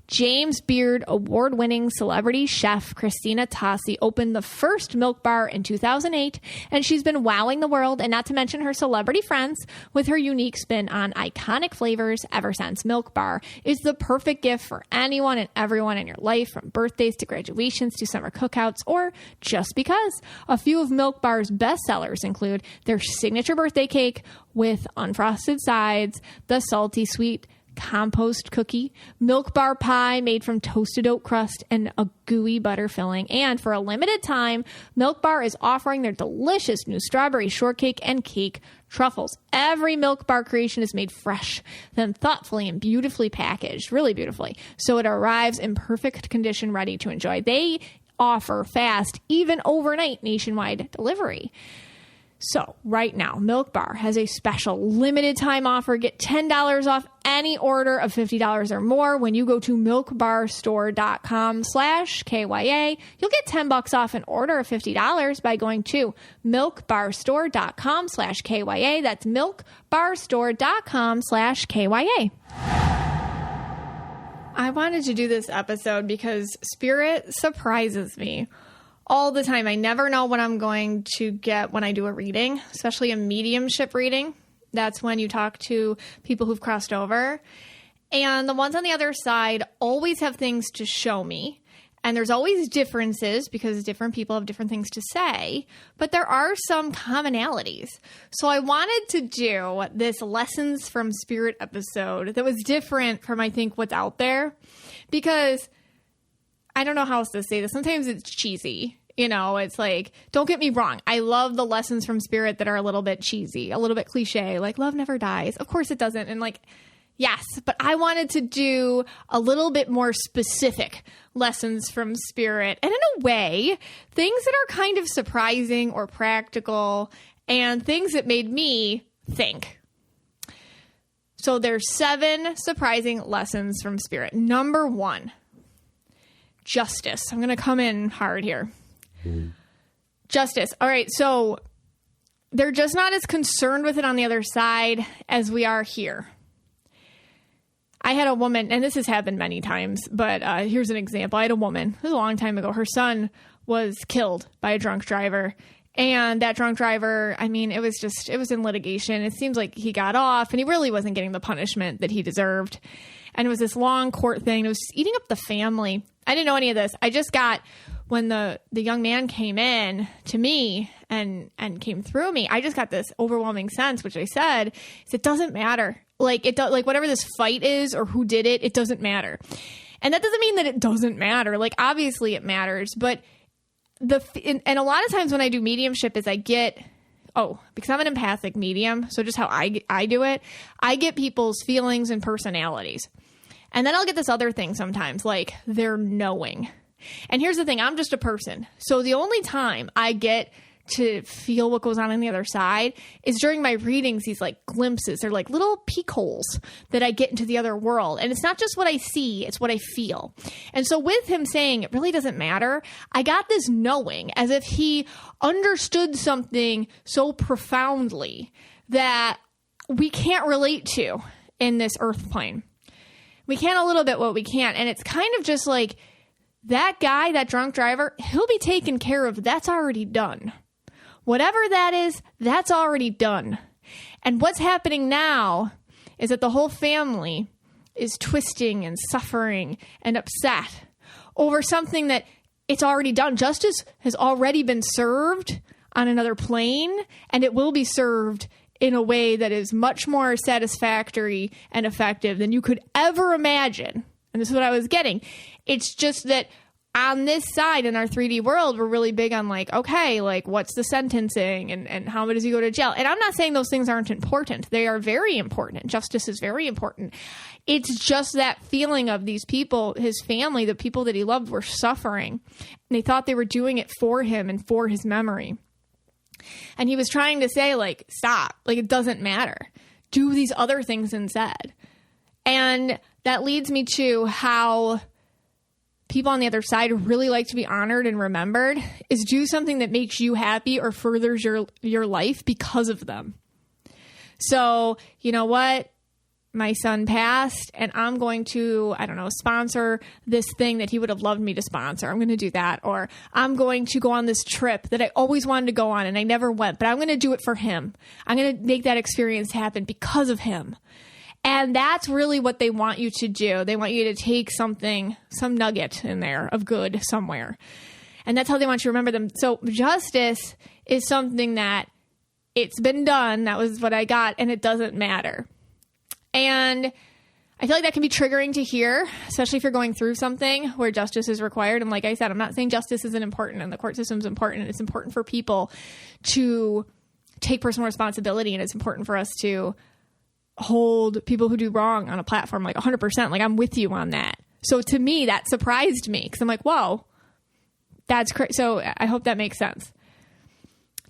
James Beard award-winning celebrity chef Christina Tosi opened the first Milk Bar in 2008, and she's been wowing the world, and not to mention her celebrity friends, with her unique spin on iconic flavors ever since. Milk Bar is the perfect gift for anyone and everyone in your life, from birthdays to graduations to summer cookouts, or just because. A few of Milk Bar's best sellers include their signature birthday cake with unfrosted sides, the salty sweet compost cookie, Milk Bar pie made from toasted oat crust, and a gooey butter filling. And for a limited time, Milk Bar is offering their delicious new strawberry shortcake and cake truffles. Every Milk Bar creation is made fresh, then thoughtfully and beautifully packaged, really beautifully, so it arrives in perfect condition, ready to enjoy. They offer fast, even overnight nationwide delivery. So right now, Milk Bar has a special limited time offer. Get $10 off any order of $50 or more when you go to milkbarstore.com/KYA. You'll get $10 off an order of $50 by going to milkbarstore.com/KYA. That's milkbarstore.com/KYA. I wanted to do this episode because Spirit surprises me all the time. I never know what I'm going to get when I do a reading, especially a mediumship reading. That's when you talk to people who've crossed over. And the ones on the other side always have things to show me. And there's always differences because different people have different things to say. But there are some commonalities. So I wanted to do this Lessons from Spirit episode that was different from, I think, what's out there. Because I don't know how else to say this. Sometimes it's cheesy. You know, it's like, don't get me wrong. I love the lessons from Spirit that are a little bit cheesy, a little bit cliche, like love never dies. Of course it doesn't. And like, yes, but I wanted to do a little bit more specific lessons from Spirit. And in a way, things that are kind of surprising or practical and things that made me think. So there's 7 surprising lessons from Spirit. Number 1, justice. I'm going to come in hard here. Justice. All right. So they're just not as concerned with it on the other side as we are here. I had a woman, and this has happened many times, but here's an example. I had a woman, this was a long time ago. Her son was killed by a drunk driver. And that drunk driver, I mean, it was in litigation. It seems like he got off and he really wasn't getting the punishment that he deserved. And it was this long court thing. It was just eating up the family. I didn't know any of this. I just got, when the young man came in to me and came through me, I just got this overwhelming sense, which I said, is it doesn't matter. Like whatever this fight is or who did it, it doesn't matter. And that doesn't mean that it doesn't matter. Like, obviously it matters, but and a lot of times when I do mediumship is I get, because I'm an empathic medium, so just how I do it, I get people's feelings and personalities. And then I'll get this other thing sometimes, like they're knowing. And here's the thing, I'm just a person. So the only time I get to feel what goes on the other side is during my readings, these like glimpses. They're like little peek holes that I get into the other world. And it's not just what I see, it's what I feel. And so with him saying it really doesn't matter, I got this knowing as if he understood something so profoundly that we can't relate to in this earth plane. We can a little bit what we can't. And it's kind of just like that guy, that drunk driver, he'll be taken care of. That's already done. Whatever that is, that's already done. And what's happening now is that the whole family is twisting and suffering and upset over something that it's already done. Justice has already been served on another plane, and it will be served in a way that is much more satisfactory and effective than you could ever imagine. And this is what I was getting. It's just that on this side in our 3D world, we're really big on like, okay, like what's the sentencing and how does he go to jail? And I'm not saying those things aren't important. They are very important. Justice is very important. It's just that feeling of these people, his family, the people that he loved were suffering. And they thought they were doing it for him and for his memory. And he was trying to say like, stop, like it doesn't matter. Do these other things instead. And that leads me to how people on the other side really like to be honored and remembered is do something that makes you happy or furthers your life because of them. So, you know what? my son passed and I'm going to, I don't know, sponsor this thing that he would have loved me to sponsor. I'm going to do that. Or I'm going to go on this trip that I always wanted to go on and I never went, but I'm going to do it for him. I'm going to make that experience happen because of him. And that's really what they want you to do. They want you to take something, some nugget in there of good somewhere. And that's how they want you to remember them. So justice is something that it's been done. That was what I got. And it doesn't matter. And I feel like that can be triggering to hear, especially if you're going through something where justice is required. And like I said, I'm not saying justice isn't important and the court system is important. It's important for people to take personal responsibility. And it's important for us to hold people who do wrong on a platform like 100%. Like I'm with you on that. So to me, that surprised me because I'm like, whoa, that's crazy. So I hope that makes sense.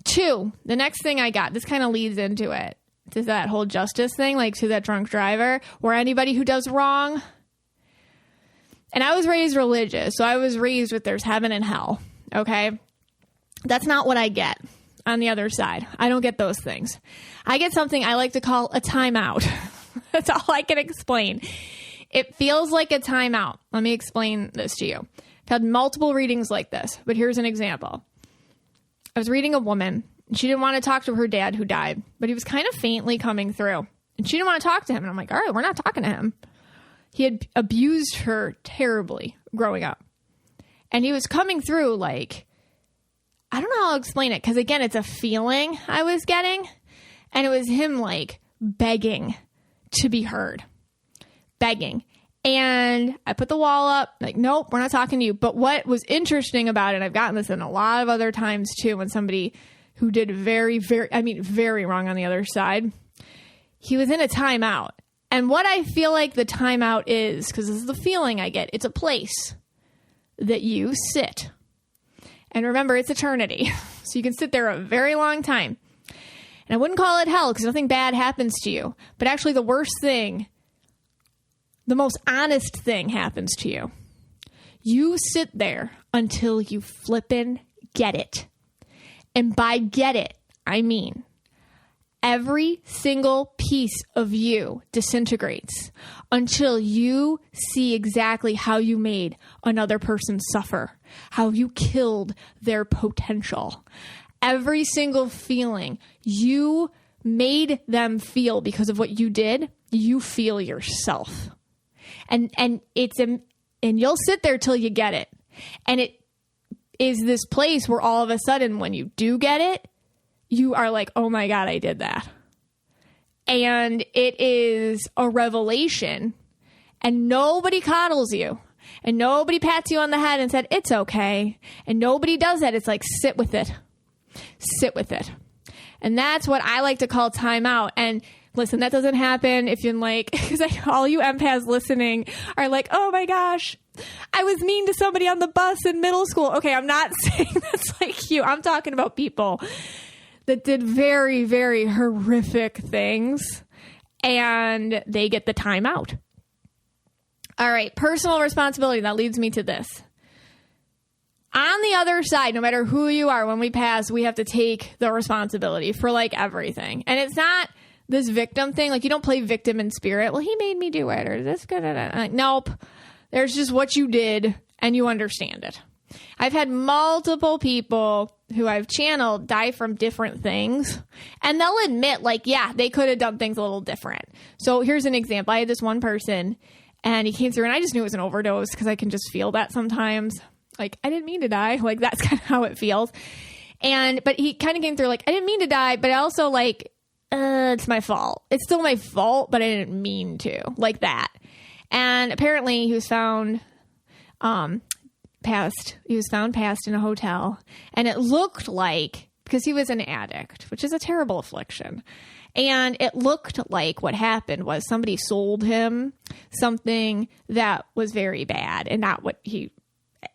2, the next thing I got, this kind of leads into it. To that whole justice thing, like to that drunk driver or anybody who does wrong. And I was raised religious. So I was raised with there's heaven and hell. Okay. That's not what I get on the other side. I don't get those things. I get something I like to call a timeout. That's all I can explain. It feels like a timeout. Let me explain this to you. I've had multiple readings like this, but here's an example. I was reading a woman. She didn't want to talk to her dad who died, but he was kind of faintly coming through. And she didn't want to talk to him. And I'm like, all right, we're not talking to him. He had abused her terribly growing up. And he was coming through like, I don't know how to explain it. Because again, it's a feeling I was getting. And it was him like begging to be heard. Begging. And I put the wall up, like, nope, we're not talking to you. But what was interesting about it, I've gotten this in a lot of other times too, when somebody who did very wrong on the other side, he was in a timeout. And what I feel like the timeout is, because this is the feeling I get, it's a place that you sit. And remember, it's eternity. So you can sit there a very long time. And I wouldn't call it hell because nothing bad happens to you. But actually the worst thing, the most honest thing happens to you. You sit there until you flippin' get it. And by get it, I mean every single piece of you disintegrates until you see exactly how you made another person suffer, how you killed their potential. Every single feeling you made them feel because of what you did, you feel yourself. And you'll sit there till you get it. And it is this place where all of a sudden when you do get it, you are like, oh my God, I did that. And it is a revelation and nobody coddles you and nobody pats you on the head and said, it's okay. And nobody does that. It's like, sit with it. Sit with it. And that's what I like to call timeout. And listen, that doesn't happen if you're like, because all you empaths listening are like, oh my gosh, I was mean to somebody on the bus in middle school. Okay, I'm not saying that's like you. I'm talking about people that did very, very horrific things and they get the timeout. All right, personal responsibility. That leads me to this. On the other side, no matter who you are, when we pass, we have to take the responsibility for like everything. And it's not this victim thing. Like you don't play victim in spirit. Well, he made me do it or this. Like, nope. There's just what you did and you understand it. I've had multiple people who I've channeled die from different things and they'll admit like, yeah, they could have done things a little different. So here's an example. I had this one person and he came through and I just knew it was an overdose because I can just feel that sometimes. Like, I didn't mean to die. Like, that's kind of how it feels. But he kind of came through like, I didn't mean to die, but I also like, it's my fault. It's still my fault, but I didn't mean to, like that. And apparently he was found passed. He was found passed in a hotel. And it looked like, because he was an addict, which is a terrible affliction. And it looked like what happened was somebody sold him something that was very bad and not what he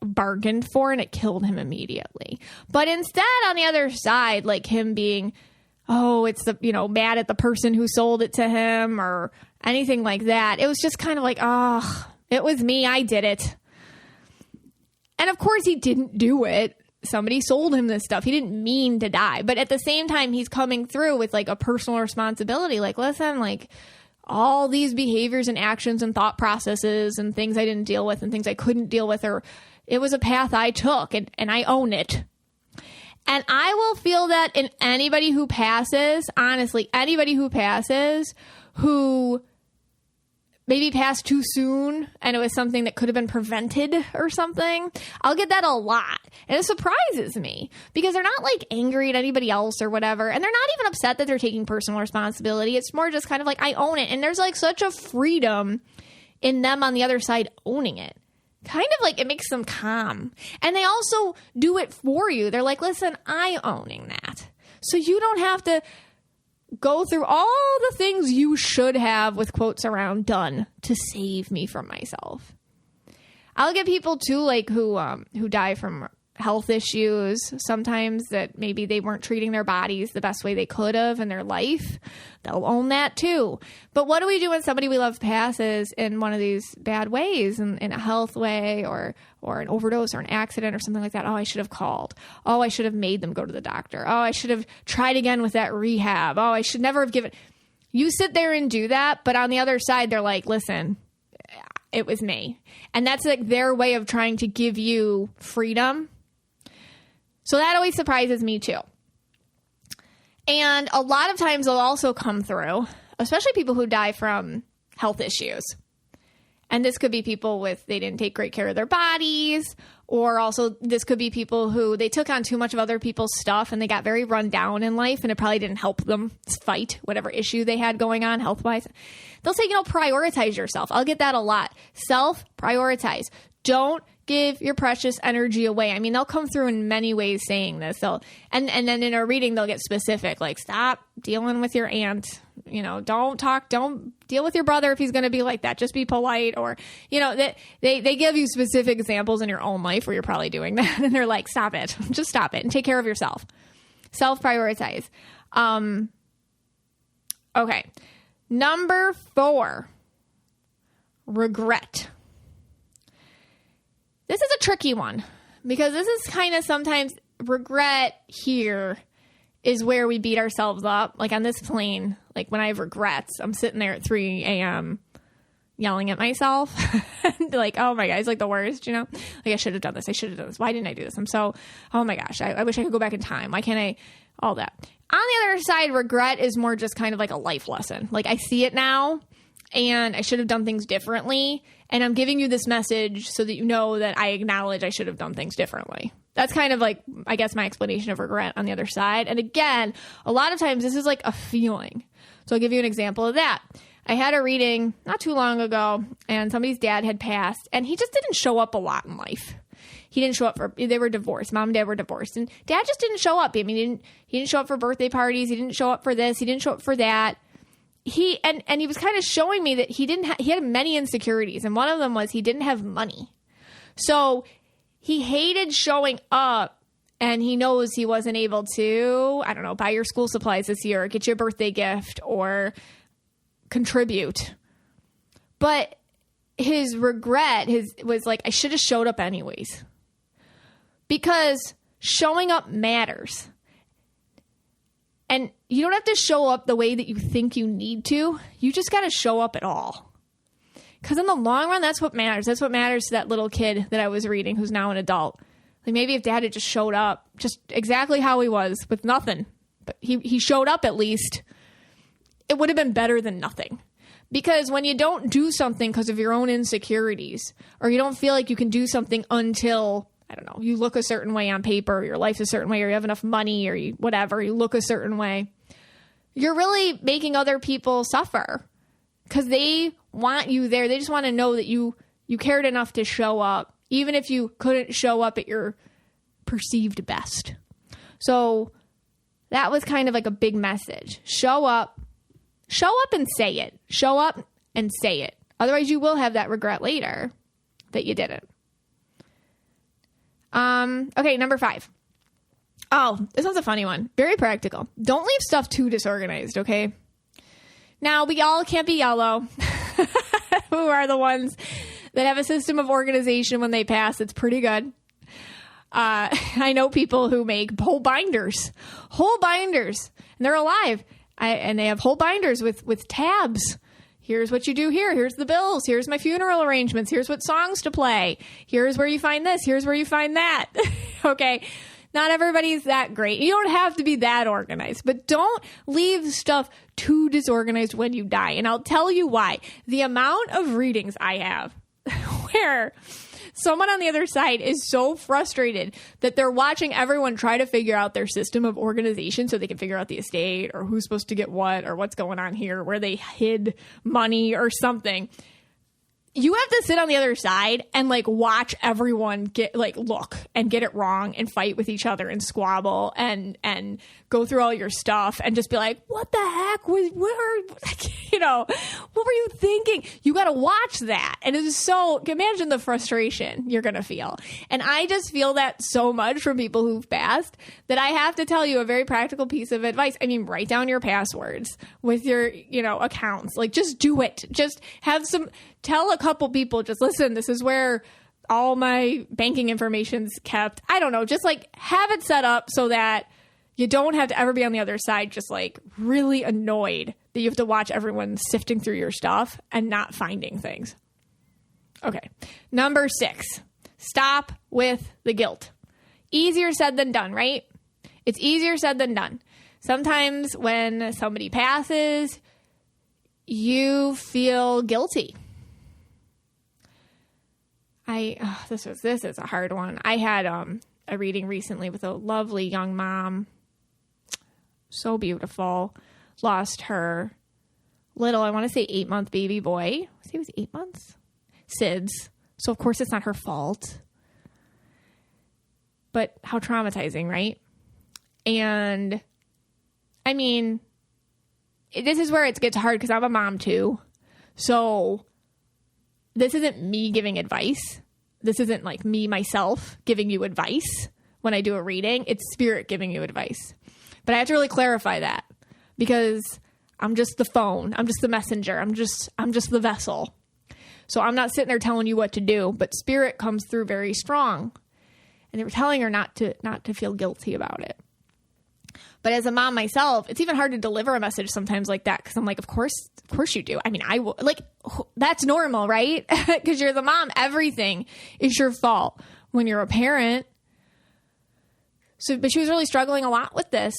bargained for, and it killed him immediately. But instead, on the other side, like him being, oh, it's the, mad at the person who sold it to him or anything like that. It was just kind of like, oh, it was me. I did it. And of course he didn't do it. Somebody sold him this stuff. He didn't mean to die. But at the same time, he's coming through with like a personal responsibility. Like, listen, like, all these behaviors and actions and thought processes and things I didn't deal with and things I couldn't deal with, or it was a path I took and I own it. And I will feel that in anybody who passes, honestly, anybody who passes, who maybe passed too soon and it was something that could have been prevented or something. I'll get that a lot. And it surprises me because they're not like angry at anybody else or whatever. And they're not even upset that they're taking personal responsibility. It's more just kind of like, I own it. And there's like such a freedom in them on the other side owning it. Kind of like it makes them calm. And they also do it for you. They're like, listen, I'm owning that. So you don't have to go through all the things you should have, with quotes around, done to save me from myself. I'll get people too, like who die from health issues sometimes, that maybe they weren't treating their bodies the best way they could have in their life. They'll own that too. But what do we do when somebody we love passes in one of these bad ways, in a health way or an overdose or an accident or something like that? Oh, I should have called. Oh, I should have made them go to the doctor. Oh, I should have tried again with that rehab. Oh, I should never have given. You sit there and do that, but on the other side, they're like, listen, it was me. And that's like their way of trying to give you freedom. So that always surprises me too. And a lot of times they'll also come through, especially people who die from health issues. And this could be people they didn't take great care of their bodies, or also this could be people who they took on too much of other people's stuff and they got very run down in life, and it probably didn't help them fight whatever issue they had going on health-wise. They'll say, prioritize yourself. I'll get that a lot. Self-prioritize. Don't give your precious energy away. I mean, they'll come through in many ways saying this. And then in a reading, they'll get specific, like stop dealing with your aunt. Don't deal with your brother if he's going to be like that. Just be polite. Or, they give you specific examples in your own life where you're probably doing that. And they're like, stop it. Just stop it and take care of yourself. Self-prioritize. Okay. Number 4, regret. This is a tricky one because this is kind of sometimes regret here is where we beat ourselves up. Like on this plane, like when I have regrets, I'm sitting there at 3 a.m. yelling at myself. Like, oh my God, it's like the worst, Like I should have done this. I should have done this. Why didn't I do this? Oh my gosh, I wish I could go back in time. Why can't I? All that. On the other side, regret is more just kind of like a life lesson. Like I see it now and I should have done things differently. And I'm giving you this message so that you know that I acknowledge I should have done things differently. That's kind of like, I guess, my explanation of regret on the other side. And again, a lot of times this is like a feeling. So I'll give you an example of that. I had a reading not too long ago and somebody's dad had passed and he just didn't show up a lot in life. He didn't show up they were divorced. Mom and dad were divorced and dad just didn't show up. I mean, he didn't show up for birthday parties. He didn't show up for this. He didn't show up for that. He was kind of showing me that he had many insecurities. And one of them was he didn't have money. So he hated showing up and he knows he wasn't able to, I don't know, buy your school supplies this year or get you a birthday gift or contribute. But his regret was like, I should have showed up anyways. Because showing up matters. And you don't have to show up the way that you think you need to. You just got to show up at all. Because in the long run, that's what matters. That's what matters to that little kid that I was reading who's now an adult. Like maybe if dad had just showed up just exactly how he was with nothing, but he showed up at least, it would have been better than nothing. Because when you don't do something because of your own insecurities, or you don't feel like you can do something until, I don't know, you look a certain way on paper, or your life's a certain way, or you have enough money, or you look a certain way, you're really making other people suffer because they want you there. They just want to know that you cared enough to show up, even if you couldn't show up at your perceived best. So that was kind of like a big message. Show up and say it. Show up and say it. Otherwise, you will have that regret later that you didn't. Okay, number 5. Oh, this one's a funny one. Very practical. Don't leave stuff too disorganized, okay? Now, we all can't be yellow. Who are the ones that have a system of organization when they pass? It's pretty good. I know people who make whole binders, and they're alive. And they have whole binders with tabs, here's what you do here. Here's the bills. Here's my funeral arrangements. Here's what songs to play. Here's where you find this. Here's where you find that. Okay. Not everybody's that great. You don't have to be that organized, but don't leave stuff too disorganized when you die. And I'll tell you why. The amount of readings I have where someone on the other side is so frustrated that they're watching everyone try to figure out their system of organization so they can figure out the estate or who's supposed to get what or what's going on here, where they hid money or something. You have to sit on the other side and like watch everyone get like look and get it wrong and fight with each other and squabble and go through all your stuff and just be like, what the heck was what were you thinking? You got to watch that. And it is so, imagine the frustration you're going to feel. And I just feel that so much from people who've passed that I have to tell you a very practical piece of advice. I mean, write down your passwords with your, accounts. Like just do it. Just tell a couple people, just listen, this is where all my banking information's kept. I don't know, just like have it set up so that you don't have to ever be on the other side just like really annoyed that you have to watch everyone sifting through your stuff and not finding things. Okay. Number 6, stop with the guilt. Easier said than done, right? It's easier said than done. Sometimes when somebody passes, you feel guilty. This is a hard one. I had a reading recently with a lovely young mom. So beautiful. Lost her little, I want to say 8-month baby boy. He was 8 months. SIDS. So of course it's not her fault. But how traumatizing, right? And I mean, this is where it gets hard because I'm a mom too. So this isn't me giving advice. This isn't like me, myself, giving you advice when I do a reading. It's spirit giving you advice. But I have to really clarify that because I'm just the phone. I'm just the messenger. I'm just the vessel. So I'm not sitting there telling you what to do, but spirit comes through very strong. And they were telling her not to feel guilty about it. But as a mom myself, it's even hard to deliver a message sometimes like that because I'm like, of course you do. I mean, I will, like, that's normal, right? Because you're the mom. Everything is your fault when you're a parent. So, but she was really struggling a lot with this.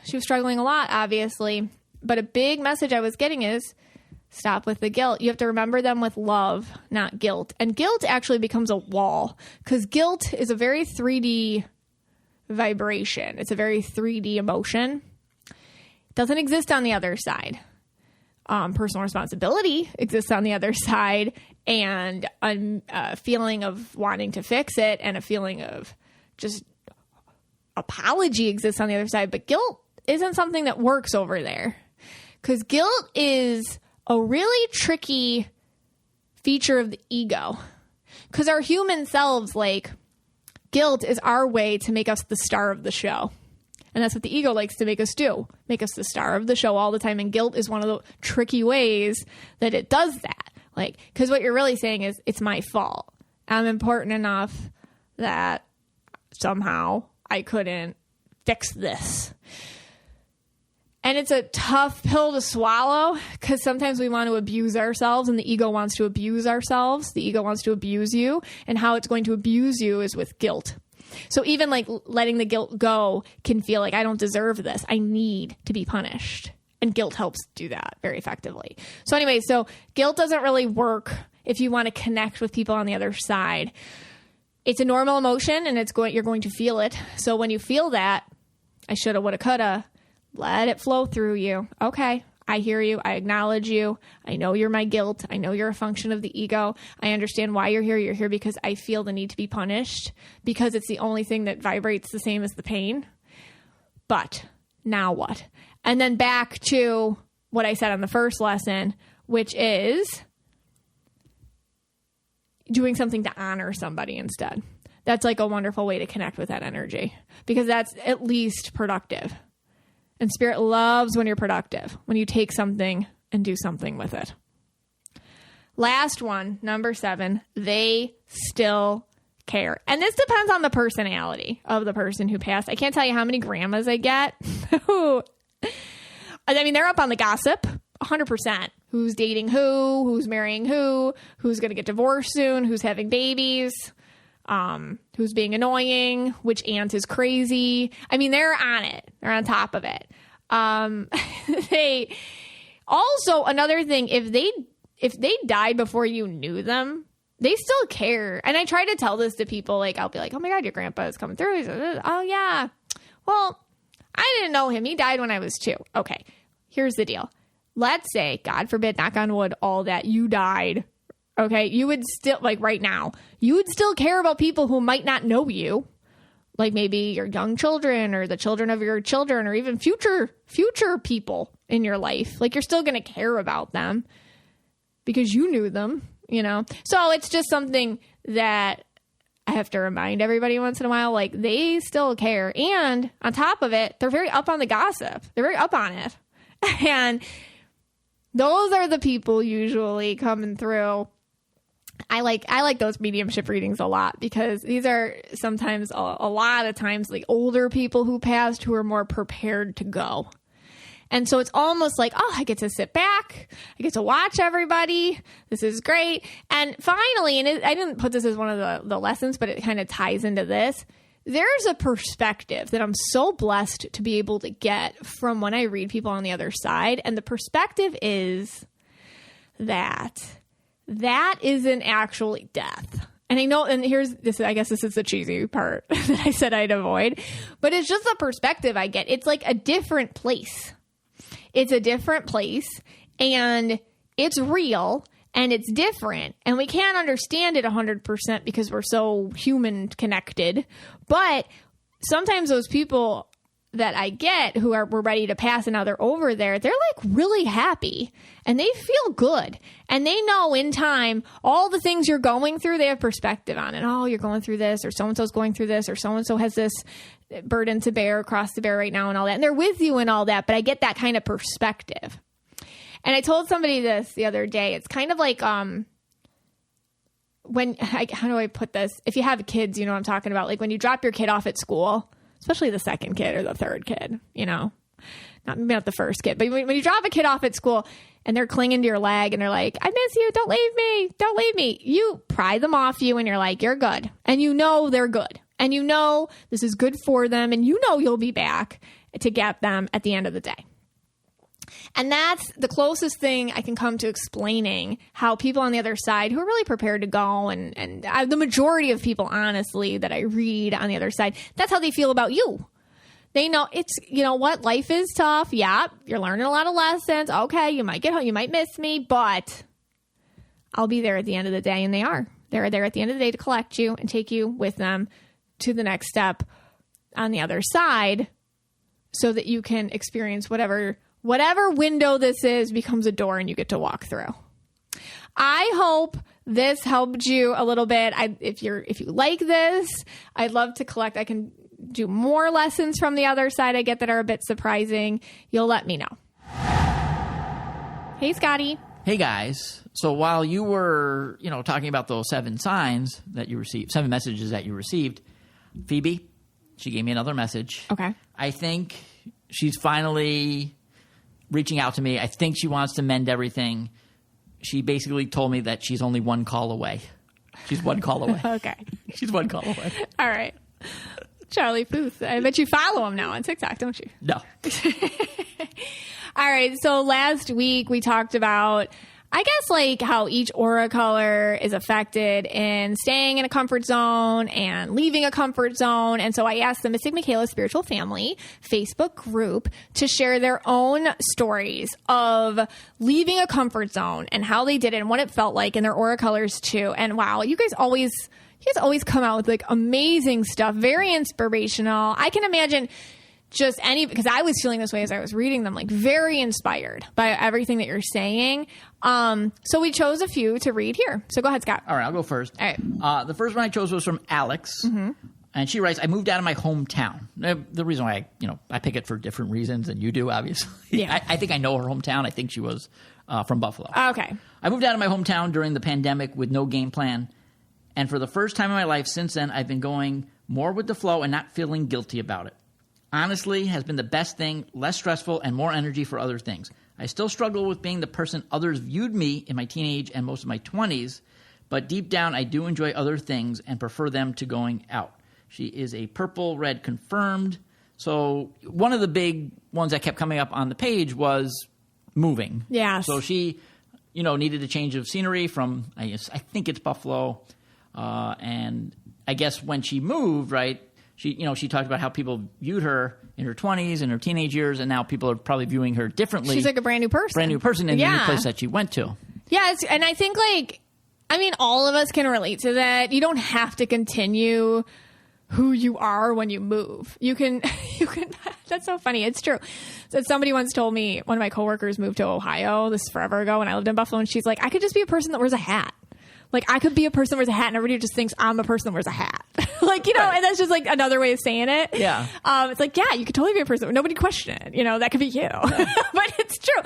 She was struggling a lot, obviously. But a big message I was getting is stop with the guilt. You have to remember them with love, not guilt. And guilt actually becomes a wall because guilt is a very 3D vibration. It's a very 3D emotion. It doesn't exist on the other side. Personal responsibility exists on the other side, and a feeling of wanting to fix it and a feeling of just apology exists on the other side. But guilt isn't something that works over there because guilt is a really tricky feature of the ego because our human selves, like, guilt is our way to make us the star of the show. And that's what the ego likes to make us do. Make us the star of the show all the time. And guilt is one of the tricky ways that it does that. Like, because what you're really saying is, it's my fault. I'm important enough that somehow I couldn't fix this. And it's a tough pill to swallow because sometimes we want to abuse ourselves and the ego wants to abuse ourselves. The ego wants to abuse you, and how it's going to abuse you is with guilt. So even like letting the guilt go can feel like I don't deserve this. I need to be punished. And guilt helps do that very effectively. So anyway, so guilt doesn't really work if you want to connect with people on the other side. It's a normal emotion and you're going to feel it. So when you feel that, I shoulda, woulda, coulda, let it flow through you. Okay, I hear you. I acknowledge you. I know you're my guilt. I know you're a function of the ego. I understand why you're here. You're here because I feel the need to be punished because it's the only thing that vibrates the same as the pain. But now what? And then back to what I said on the first lesson, which is doing something to honor somebody instead. That's like a wonderful way to connect with that energy because that's at least productive. And spirit loves when you're productive, when you take something and do something with it. Last one, number 7, they still care. And this depends on the personality of the person who passed. I can't tell you how many grandmas I get. I mean, they're up on the gossip 100%. Who's dating who's marrying who's going to get divorced soon, who's having babies, who's being annoying, which aunt is crazy. I mean, they're on it. They're on top of it. They also, another thing, if they died before you knew them, they still care. And I try to tell this to people, like, I'll be like, oh my God, your grandpa is coming through. He says, oh yeah. Well, I didn't know him. He died when I was 2. Okay. Here's the deal. Let's say, God forbid, knock on wood, all that, you died. Okay. You would still, like right now, you would still care about people who might not know you. Like maybe your young children or the children of your children or even future people in your life. Like you're still going to care about them because you knew them, you know? So it's just something that I have to remind everybody once in a while, like they still care. And on top of it, they're very up on the gossip. They're very up on it. And those are the people usually coming through. I like those mediumship readings a lot because these are sometimes a lot of times like older people who passed who are more prepared to go. And so it's almost like, oh, I get to sit back. I get to watch everybody. This is great. And finally, and I didn't put this as one of the lessons, but it kind of ties into this. There's a perspective that I'm so blessed to be able to get from when I read people on the other side. And the perspective is that isn't actually death. And I know, and here's this, I guess this is the cheesy part that I said I'd avoid, but it's just a perspective I get. It's like a different place. It's a different place and it's real and it's different and we can't understand it 100% because we're so human connected. But sometimes those people that I get who were ready to pass and now they're over there, they're like really happy and they feel good and they know in time all the things you're going through, they have perspective on it. Oh, you're going through this or so-and-so's going through this or so-and-so has this burden to bear, cross to bear right now and all that. And they're with you and all that, but I get that kind of perspective. And I told somebody this the other day. It's kind of like, how do I put this? If you have kids, you know what I'm talking about. Like when you drop your kid off at school, especially the second kid or the third kid, you know, not the first kid, but when you drop a kid off at school and they're clinging to your leg and they're like, I miss you. Don't leave me. You pry them off you and you're like, you're good. And you know, they're good. And you know, this is good for them. And you know, you'll be back to get them at the end of the day. And that's the closest thing I can come to explaining how people on the other side who are really prepared to go and the majority of people, honestly, that I read on the other side, that's how they feel about you. They know it's, you know what, life is tough. Yeah, you're learning a lot of lessons. Okay, you might get home, you might miss me, but I'll be there at the end of the day. And they are. They're there at the end of the day to collect you and take you with them to the next step on the other side so that you can experience whatever window this is becomes a door and you get to walk through. I hope this helped you a little bit. If you like this, I'd love to collect. I can do more lessons from the other side I get that are a bit surprising. You'll let me know. Hey, Scotty. Hey, guys. So while you were, talking about those 7 signs that you received, 7 messages that you received, Phoebe, she gave me another message. Okay. I think she's finally reaching out to me. I think she wants to mend everything. She basically told me that she's only 1 call away. She's 1 call away. Okay. She's 1 call away. All right. Charlie Puth. I bet you follow him now on TikTok, don't you? No. All right. So last week we talked about, I guess, like how each aura color is affected in staying in a comfort zone and leaving a comfort zone. And so I asked the Mystic Michaela Spiritual Family Facebook group to share their own stories of leaving a comfort zone and how they did it and what it felt like in their aura colors too. And wow, you guys always come out with like amazing stuff, very inspirational. I can imagine because I was feeling this way as I was reading them, like very inspired by everything that you're saying. So we chose a few to read here. So go ahead, Scott. All right, I'll go first. All right. The first one I chose was from Alex. Mm-hmm. And she writes, I moved out of my hometown. The reason why I pick it for different reasons than you do, obviously. Yeah. I think I know her hometown. I think she was from Buffalo. Okay. I moved out of my hometown during the pandemic with no game plan. And for the first time in my life since then, I've been going more with the flow and not feeling guilty about it. Honestly, has been the best thing, less stressful, and more energy for other things. I still struggle with being the person others viewed me in my teenage and most of my 20s, but deep down I do enjoy other things and prefer them to going out. She is a purple red confirmed. So one of the big ones that kept coming up on the page was moving. Yes. So she, needed a change of scenery from, I think it's Buffalo. And I guess when she moved, right, she talked about how people viewed her in her 20s and her teenage years, and now people are probably viewing her differently. She's like a brand new person. In the new place that she went to. Yeah, and I think, all of us can relate to that. You don't have to continue who you are when you move. You can, that's so funny. It's true. So somebody once told me, one of my coworkers moved to Ohio, this is forever ago, when I lived in Buffalo, and she's like, I could just be a person that wears a hat. I could be a person that wears a hat, and everybody just thinks I'm a person that wears a hat. And that's just another way of saying it. Yeah. It's you could totally be a person. Nobody question it. That could be you. Yeah. But it's true.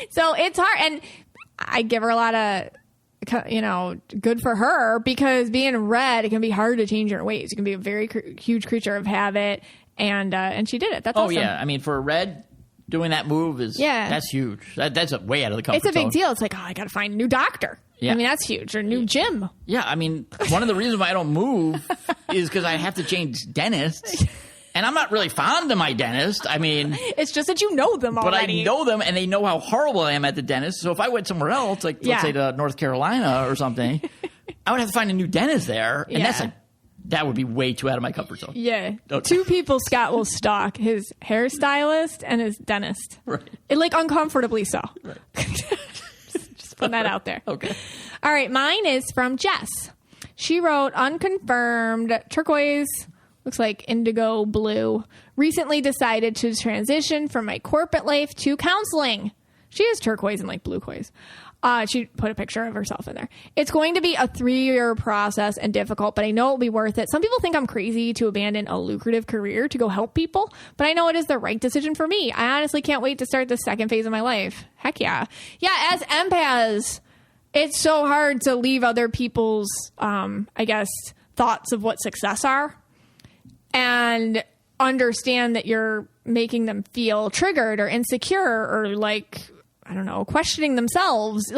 So it's hard. And I give her a lot of, good for her, because being red, it can be hard to change your ways. You can be a very huge creature of habit. And she did it. That's awesome. Yeah. I mean, for a red, doing that move that's huge. That's way out of the comfort zone. It's a big deal. It's I got to find a new doctor. Yeah. I mean, that's huge. Or a new gym. Yeah. I mean, one of the reasons why I don't move is because I have to change dentists. And I'm not really fond of my dentist. I mean... It's just that you know them already. But I know them, and they know how horrible I am at the dentist. So if I went somewhere else, let's say to North Carolina or something, I would have to find a new dentist there. And that would be way too out of my comfort zone. Yeah. Two people Scott will stalk: his hairstylist and his dentist. Right. Uncomfortably so. Right. Just putting that out there. Okay. All right. Mine is from Jess. She wrote, unconfirmed, turquoise, looks like indigo blue, recently decided to transition from my corporate life to counseling. She is turquoise and blue quoise. She put a picture of herself in there. It's going to be a 3-year process and difficult, but I know it'll be worth it. Some people think I'm crazy to abandon a lucrative career to go help people, but I know it is the right decision for me. I honestly can't wait to start the second phase of my life. Heck yeah. Yeah, as empaths, it's so hard to leave other people's, thoughts of what success are and understand that you're making them feel triggered or insecure or questioning themselves.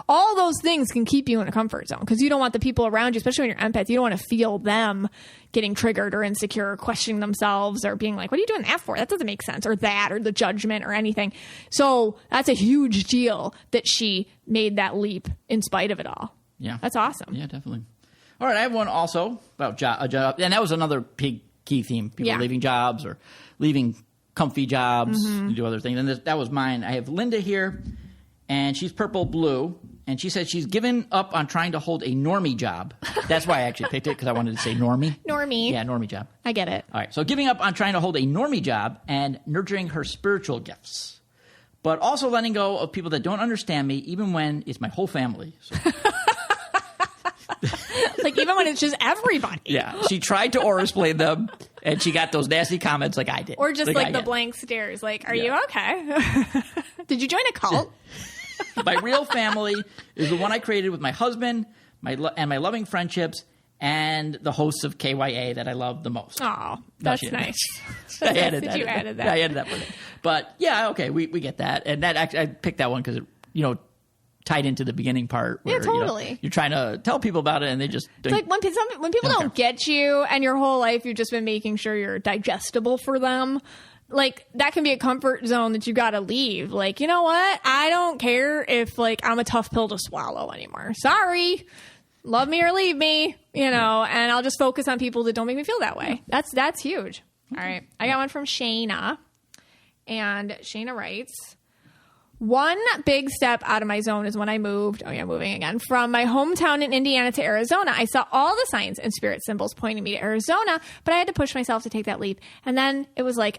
All those things can keep you in a comfort zone because you don't want the people around you, especially when you're empath, you don't want to feel them getting triggered or insecure or questioning themselves or being what are you doing that for? That doesn't make sense, or that, or the judgment or anything. So that's a huge deal that she made that leap in spite of it all. Yeah. That's awesome. Yeah, definitely. All right. I have one also about a job. And that was another big key theme. People leaving jobs or leaving comfy jobs to do other things. And that was mine. I have Linda here, and she's purple blue, and she said she's given up on trying to hold a normie job. That's why I actually picked it, because I wanted to say normie. Normie. Yeah, normie job. I get it. All right. So giving up on trying to hold a normie job and nurturing her spiritual gifts, but also letting go of people that don't understand me, even when it's my whole family. So. Even when it's just everybody. Yeah. She tried to overexplain them, and she got those nasty comments like I did. Or just the blank stares. Are you okay? Did you join a cult? My real family is the one I created with my husband, my loving friendships, and the hosts of KYA that I love the most. Oh, that's nice. I added that. You added that. I added that. But yeah, okay, we get that. And that actually, I picked that one because it, tied into the beginning part where totally. You're trying to tell people about it and they just it's when people don't get you and your whole life you've just been making sure you're digestible for them, that can be a comfort zone that you got to leave. You know what, I don't care if I'm a tough pill to swallow anymore. Sorry, love me or leave me, and I'll just focus on people that don't make me feel that way. That's huge. All right, I got one from Shayna, and Shayna writes, one big step out of my zone is when I moved, moving again, from my hometown in Indiana to Arizona. I saw all the signs and spirit symbols pointing me to Arizona, but I had to push myself to take that leap. And then it was I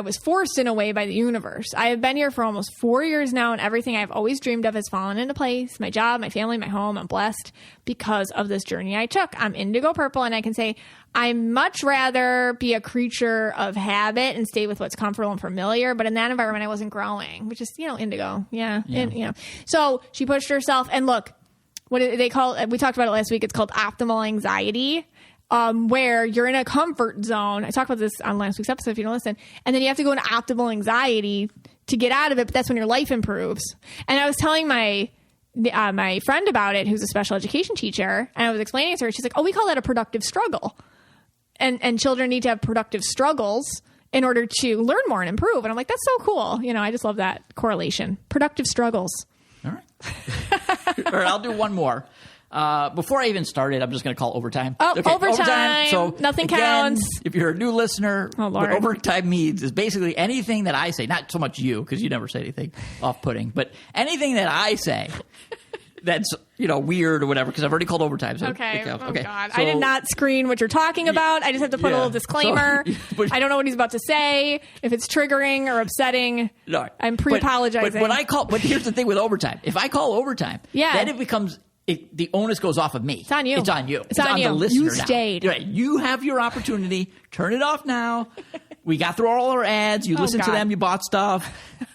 was forced in a way by the universe. I have been here for almost 4 years now, and everything I've always dreamed of has fallen into place. My job, my family, my home. I'm blessed because of this journey I took. I'm indigo purple, and I can say I'd much rather be a creature of habit and stay with what's comfortable and familiar. But in that environment, I wasn't growing, which is, indigo. Yeah. And, so she pushed herself, and look, what they call it, we talked about it last week. It's called optimal anxiety. Where you're in a comfort zone. I talked about this on last week's episode if you don't listen. And then you have to go into optimal anxiety to get out of it, but that's when your life improves. And I was telling my friend about it, who's a special education teacher, and I was explaining it to her. She's like, oh, we call that a productive struggle. And children need to have productive struggles in order to learn more and improve. And I'm like, that's so cool. I just love that correlation. Productive struggles. All right. All right, I'll do one more. Before I even started, I'm just going to call overtime. Oh, okay, overtime. So nothing counts. If you're a new listener, what overtime means is basically anything that I say, not so much you, because you never say anything off-putting, but anything that I say that's, weird or whatever, because I've already called overtime. So okay. Oh, God. So, I did not screen what you're talking about. I just have to put a little disclaimer. I don't know what he's about to say. If it's triggering or upsetting, no, I'm pre-apologizing. But here's the thing with overtime. If I call overtime, then it becomes... the onus goes off of me. It's on you. It's on you. It's on the listener you now. Stayed. Right. You have your opportunity. Turn it off now. We got through all our ads. You listened to them. You bought stuff.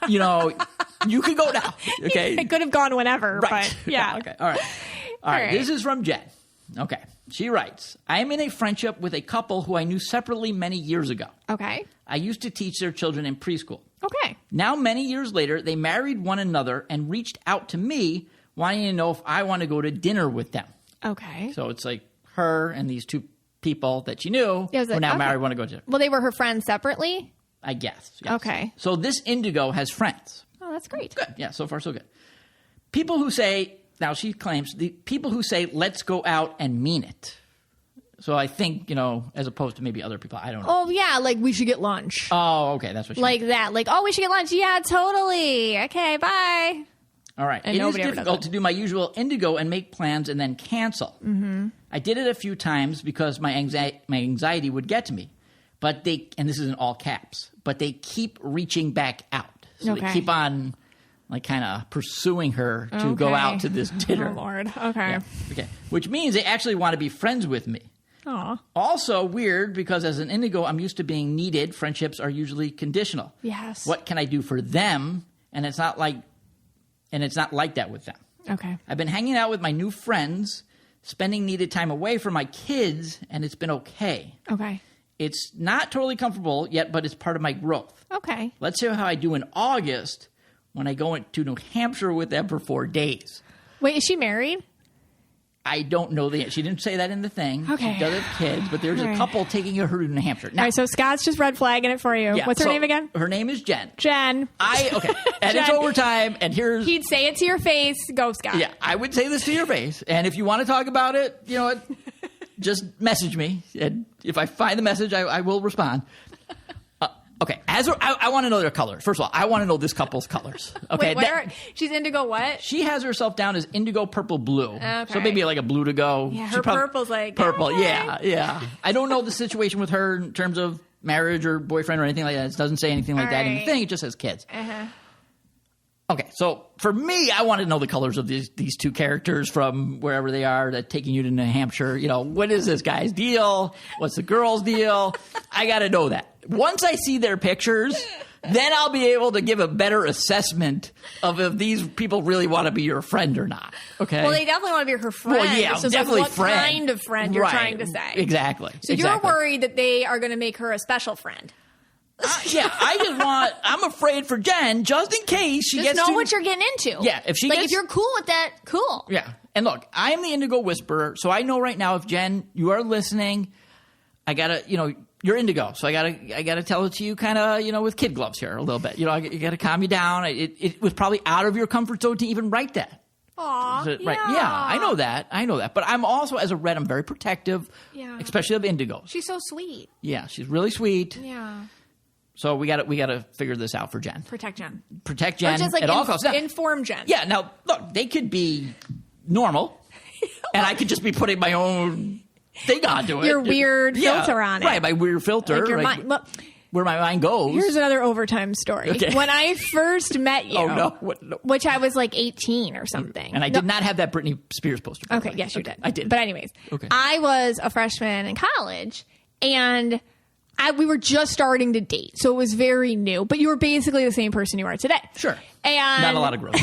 You can go now. Okay. It could have gone whenever. Right. But yeah. Okay. All right. This is from Jen. Okay. She writes, I am in a friendship with a couple who I knew separately many years ago. Okay. I used to teach their children in preschool. Okay. Now, many years later, they married one another and reached out to me wanting to know if I want to go to dinner with them. Okay. So it's like her and these two people that she knew who now married want to go to dinner. Well, they were her friends separately? I guess. Yes. Okay. So this Indigo has friends. Oh, that's great. Good. Yeah, so far so good. People who say, now she claims, the people who say, let's go out and mean it. So I think, as opposed to maybe other people, I don't know. Oh, yeah, like we should get lunch. Oh, okay, that's what she meant. That. Like, oh, we should get lunch. Yeah, totally. Okay, bye. All right. It is difficult to do my usual Indigo and make plans and then cancel. Mm-hmm. I did it a few times because my anxiety would get to me. But and this is in all caps, but they keep reaching back out. So they keep on, kind of pursuing her to go out to this dinner. Oh, Lord. Okay. Yeah. Okay. Which means they actually want to be friends with me. Aww. Also weird because as an Indigo, I'm used to being needed. Friendships are usually conditional. Yes. What can I do for them? And it's not like that with them. Okay. I've been hanging out with my new friends, spending needed time away from my kids, and it's been okay. Okay. It's not totally comfortable yet, but it's part of my growth. Okay. Let's see how I do in August when I go to New Hampshire with them for 4 days. Wait, is she married? I don't know she didn't say that in the thing. Okay. She does have kids, but there's a couple taking her to New Hampshire. Now, all right, so Scott's just red flagging it for you. Yeah, What's her name again? Her name is Jen. Jen. Okay. And it's overtime, and here's... He'd say it to your face. Go, Scott. Yeah, I would say this to your face. And if you want to talk about it, just message me. And if I find the message, I will respond. Okay, I want to know their colors. First of all, I want to know this couple's colors. Okay, Wait, she's Indigo what? She has herself down as Indigo Purple Blue. Okay. So maybe like a blue to go. Yeah, her purple's like... Purple, okay. yeah. I don't know the situation with her in terms of marriage or boyfriend or anything like that. It doesn't say anything like that in the thing. It just says kids. Uh-huh. Okay, so for me, I want to know the colors of these two characters from wherever they are that taking you to New Hampshire. What is this guy's deal? What's the girl's deal? I got to know that. Once I see their pictures, then I'll be able to give a better assessment of if these people really want to be your friend or not. Okay. Well, they definitely want to be her friend. Well, yeah, so definitely what friend. Kind of friend you're trying to say. Exactly. So you're worried that they are going to make her a special friend. Yeah, I'm afraid for Jen, just in case she gets to... Just know what you're getting into. Yeah, if if you're cool with that, cool. Yeah, and look, I am the Indigo Whisperer, so I know right now if Jen, you are listening, I gotta, you're Indigo, so I gotta tell it to you kind of, with kid gloves here a little bit. You gotta calm you down. It was probably out of your comfort zone to even write that. Aw, right? Yeah, I know that. But I'm also, as a red, I'm very protective, especially of Indigos. She's so sweet. Yeah, she's really sweet. Yeah. So we got to figure this out for Jen. Protect Jen. Protect Jen just at all costs. Now, inform Jen. Yeah. Now, look, they could be normal, and I could just be putting my own thing onto it. Your weird filter on it. Right, my weird filter. Like your mind. Well, where my mind goes. Here's another overtime story. Okay. When I first met you, no. Which I was like 18 or something. And I did not have that Britney Spears poster. Okay, yes, you did. I did. But anyways, I was a freshman in college, and... we were just starting to date, so it was very new. But you were basically the same person you are today. Sure. And not a lot of growth.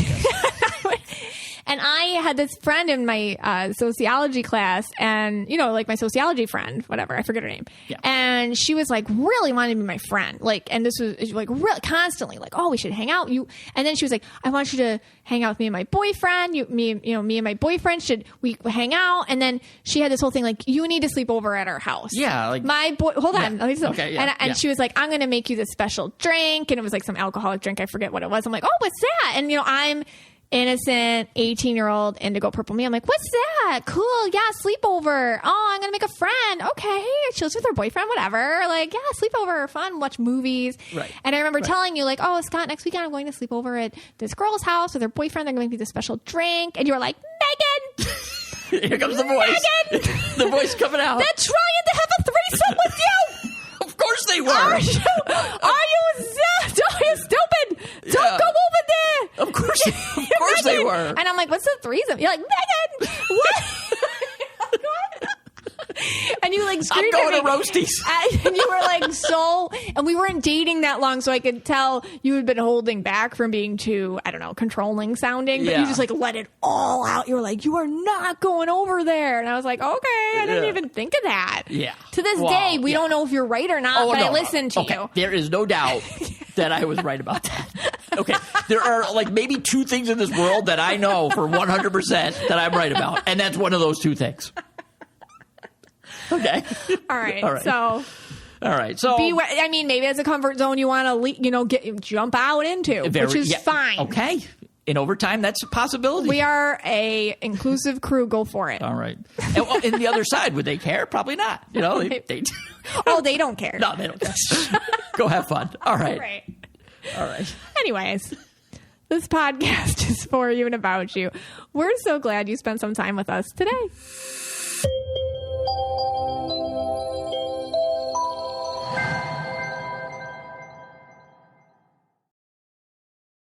And I had this friend in my sociology class, and, you know, like my sociology friend, whatever, I forget her name. Yeah. And she was like really wanting to be my friend. Like, and this was like really constantly like, oh, we should hang out. And then she was like, I want you to hang out with me and my boyfriend. Me and my boyfriend, should we hang out? And then she had this whole thing like, you need to sleep over at our house. Yeah. Like hold on. Okay. Yeah. And she was like, I'm going to make you this special drink. And it was like some alcoholic drink. I forget what it was. I'm like, oh, what's that? And, you know, I'm innocent 18-year-old indigo purple me. I'm like, what's that? Cool. Yeah. Sleepover. Oh, I'm going to make a friend. Okay. She lives with her boyfriend, whatever. Like, yeah, sleepover, fun, watch movies. Right. And I remember telling you like, oh, Scott, next weekend I'm going to sleep over at this girl's house with her boyfriend. They're going to make me this special drink. And you were like, Megan. Here comes the voice. Megan! The voice coming out. They're trying to have a threesome with you. Of course they were. Are you stupid? Don't go over there. Of course they were. And I'm like, what's the threesome? You're like, Megan, what? And you like screamed I'm going at me. to Roasties. And you were like and we weren't dating that long, so I could tell you had been holding back from being too, I don't know, controlling sounding, but you just like let it all out. You were like, you are not going over there. And I was like, okay, I didn't even think of that. Yeah. To this day, we don't know if you're right or not, but I listened to you. There is no doubt that I was right about that. Okay. There are like maybe two things in this world that I know for 100% that I'm right about, and that's one of those two things. Okay. All right. So I mean, maybe it's a comfort zone you want to, jump out into, which is fine. Okay. In overtime, that's a possibility. We are a inclusive crew. Go for it. All right. And the other side, would they care? Probably not. You know, they oh, they don't care. No, they don't care. Go have fun. All right. All right. Anyways, this podcast is for you and about you. We're so glad you spent some time with us today.